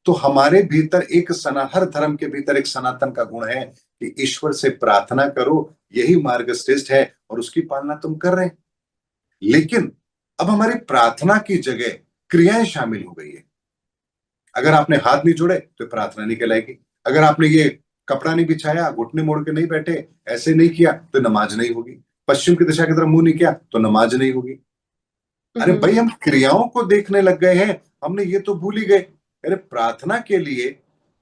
तो हमारे भीतर एक हर धर्म के भीतर एक सनातन का गुण है कि ईश्वर से प्रार्थना करो, यही मार्ग श्रेष्ठ है, और उसकी पालना तुम कर रहे हैं। लेकिन अब हमारी प्रार्थना की जगह क्रियाएं शामिल हो गई है। अगर आपने हाथ नहीं जोड़े तो प्रार्थना नहीं कहलाएगी। अगर आपने ये कपड़ा नहीं बिछाया, घुटने मोड़ के नहीं बैठे, ऐसे नहीं किया, तो नमाज नहीं होगी। पश्चिम की दिशा की तरफ मुंह नहीं किया तो नमाज नहीं होगी। अरे भाई, हम क्रियाओं को देखने लग गए हैं, हमने ये तो भूल ही गए। अरे प्रार्थना के लिए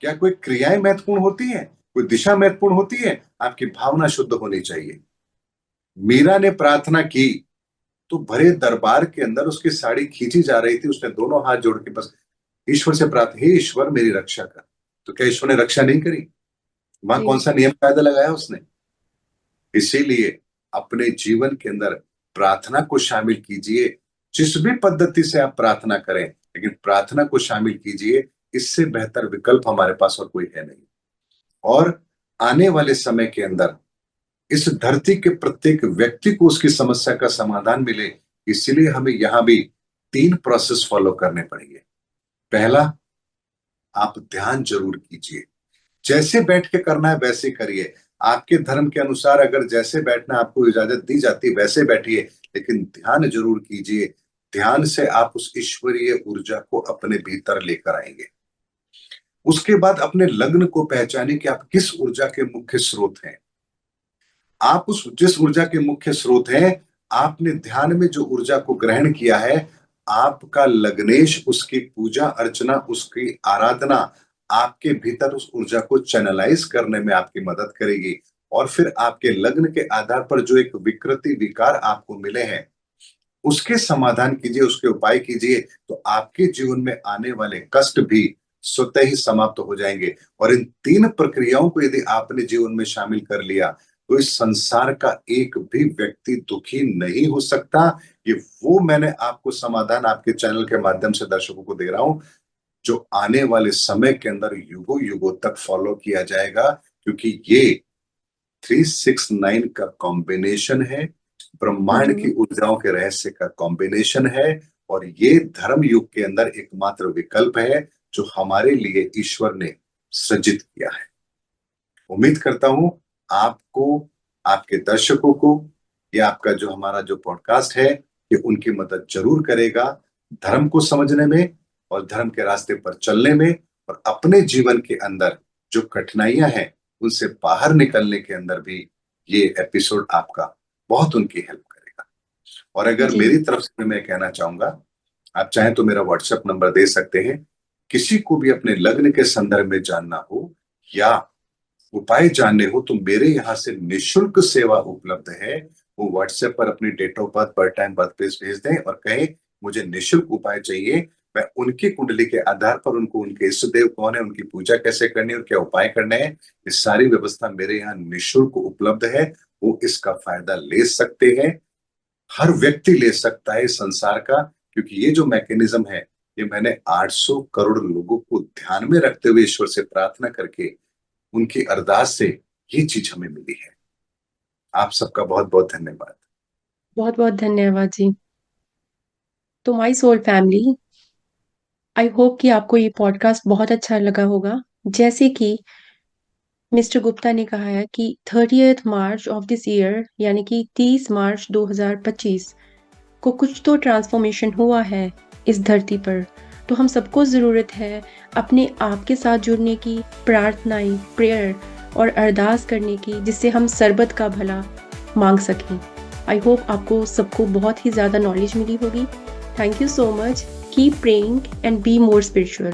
क्या कोई क्रियाएं महत्वपूर्ण होती हैं? कोई दिशा महत्वपूर्ण होती है? आपकी भावना शुद्ध होनी चाहिए। मीरा ने प्रार्थना की तो भरे दरबार के अंदर उसकी साड़ी खींची जा रही थी, उसने दोनों हाथ जोड़ के बस ईश्वर से प्रार्थना, हे ईश्वर मेरी रक्षा कर। तो क्या ईश्वर ने रक्षा नहीं करी? वहां जी। कौन सा नियम कायदा लगाया उसने? इसीलिए अपने जीवन के अंदर प्रार्थना को शामिल कीजिए। जिस भी पद्धति से आप प्रार्थना करें, लेकिन प्रार्थना को शामिल कीजिए। इससे बेहतर विकल्प हमारे पास और कोई है नहीं। और आने वाले समय के अंदर इस धरती के प्रत्येक व्यक्ति को उसकी समस्या का समाधान मिले, इसलिए हमें यहां भी 3 प्रोसेस फॉलो करने पड़ेंगे। पहला, आप ध्यान जरूर कीजिए। जैसे बैठ के करना है वैसे करिए। आपके धर्म के अनुसार अगर जैसे बैठना आपको इजाजत दी जाती है वैसे बैठिए, लेकिन ध्यान जरूर कीजिए। ध्यान से आप उस ईश्वरीय ऊर्जा को अपने भीतर लेकर आएंगे। उसके बाद अपने लग्न को पहचानिए कि आप किस ऊर्जा के मुख्य स्रोत हैं। आप उस जिस ऊर्जा के मुख्य स्रोत हैं, आपने ध्यान में जो ऊर्जा को ग्रहण किया है, आपका लग्नेश उसकी पूजा अर्चना, उसकी आराधना आपके भीतर उस ऊर्जा को चैनलाइज करने में आपकी मदद करेगी। और फिर आपके लग्न के आधार पर जो एक विकृति विकार आपको मिले हैं, उसके समाधान कीजिए, उसके उपाय कीजिए, तो आपके जीवन में आने वाले कष्ट भी स्वतः ही समाप्त हो जाएंगे। और इन 3 प्रक्रियाओं को यदि आपने जीवन में शामिल कर लिया, तो इस संसार का एक भी व्यक्ति दुखी नहीं हो सकता। ये वो मैंने आपको समाधान आपके चैनल के माध्यम से दर्शकों को दे रहा हूं, जो आने वाले समय के अंदर युगों युगों तक फॉलो किया जाएगा, क्योंकि ये 369 का कॉम्बिनेशन है, ब्रह्मांड की ऊर्जाओं के रहस्य का कॉम्बिनेशन है, और ये धर्म युग के अंदर एकमात्र विकल्प है जो हमारे लिए ईश्वर ने सृजित किया है। उम्मीद करता हूं आपको, आपके दर्शकों को, या आपका जो हमारा जो पॉडकास्ट है, ये उनकी मदद जरूर करेगा धर्म को समझने में और धर्म के रास्ते पर चलने में, और अपने जीवन के अंदर जो कठिनाइयां हैं उनसे बाहर निकलने के अंदर भी ये एपिसोड आपका बहुत उनकी हेल्प करेगा। और अगर जी। मेरी तरफ से मैं कहना चाहूंगा, आप चाहें तो मेरा व्हाट्सएप नंबर दे सकते हैं। किसी को भी अपने लग्न के संदर्भ में जानना हो या उपाय जानने हो, तो मेरे यहाँ से निशुल्क सेवा उपलब्ध है। वो व्हाट्सएप पर अपनी date of birth, birth time, birth place भेज दें और कहें मुझे निशुल्क उपाय चाहिए। मैं उनकी कुंडली के आधार पर उनको, उनके इष्ट देव कौन है, उनकी पूजा कैसे करनी है और क्या उपाय करने हैं, ये सारी व्यवस्था मेरे यहाँ निशुल्क उपलब्ध है। वो इसका फायदा ले सकते हैं, हर व्यक्ति ले सकता है इस संसार का, क्योंकि ये जो मैकेनिज्म है, ये मैंने 800 करोड़ लोगों को ध्यान में रखते हुए ईश्वर से प्रार्थना करके, उनकी अरदास से ये चीज हमें मिली है। आप सबका बहुत बहुत धन्यवाद। बहुत बहुत धन्यवाद जी। तो my soul family, I hope कि आपको ये पॉडकास्ट बहुत अच्छा लगा होगा। जैसे कि मिस्टर गुप्ता ने कहा है कि 30th March of this year, यानी कि 30 मार्च 2025 को कुछ तो ट्रांसफॉर्मेशन हुआ है इस धरती पर। तो हम सबको ज़रूरत है अपने आप के साथ जुड़ने की, प्रार्थनाएं, प्रेयर और अरदास करने की, जिससे हम सरबत का भला मांग सकें। आई होप आपको सबको बहुत ही ज़्यादा नॉलेज मिली होगी। Thank you so much. Keep praying and be more spiritual.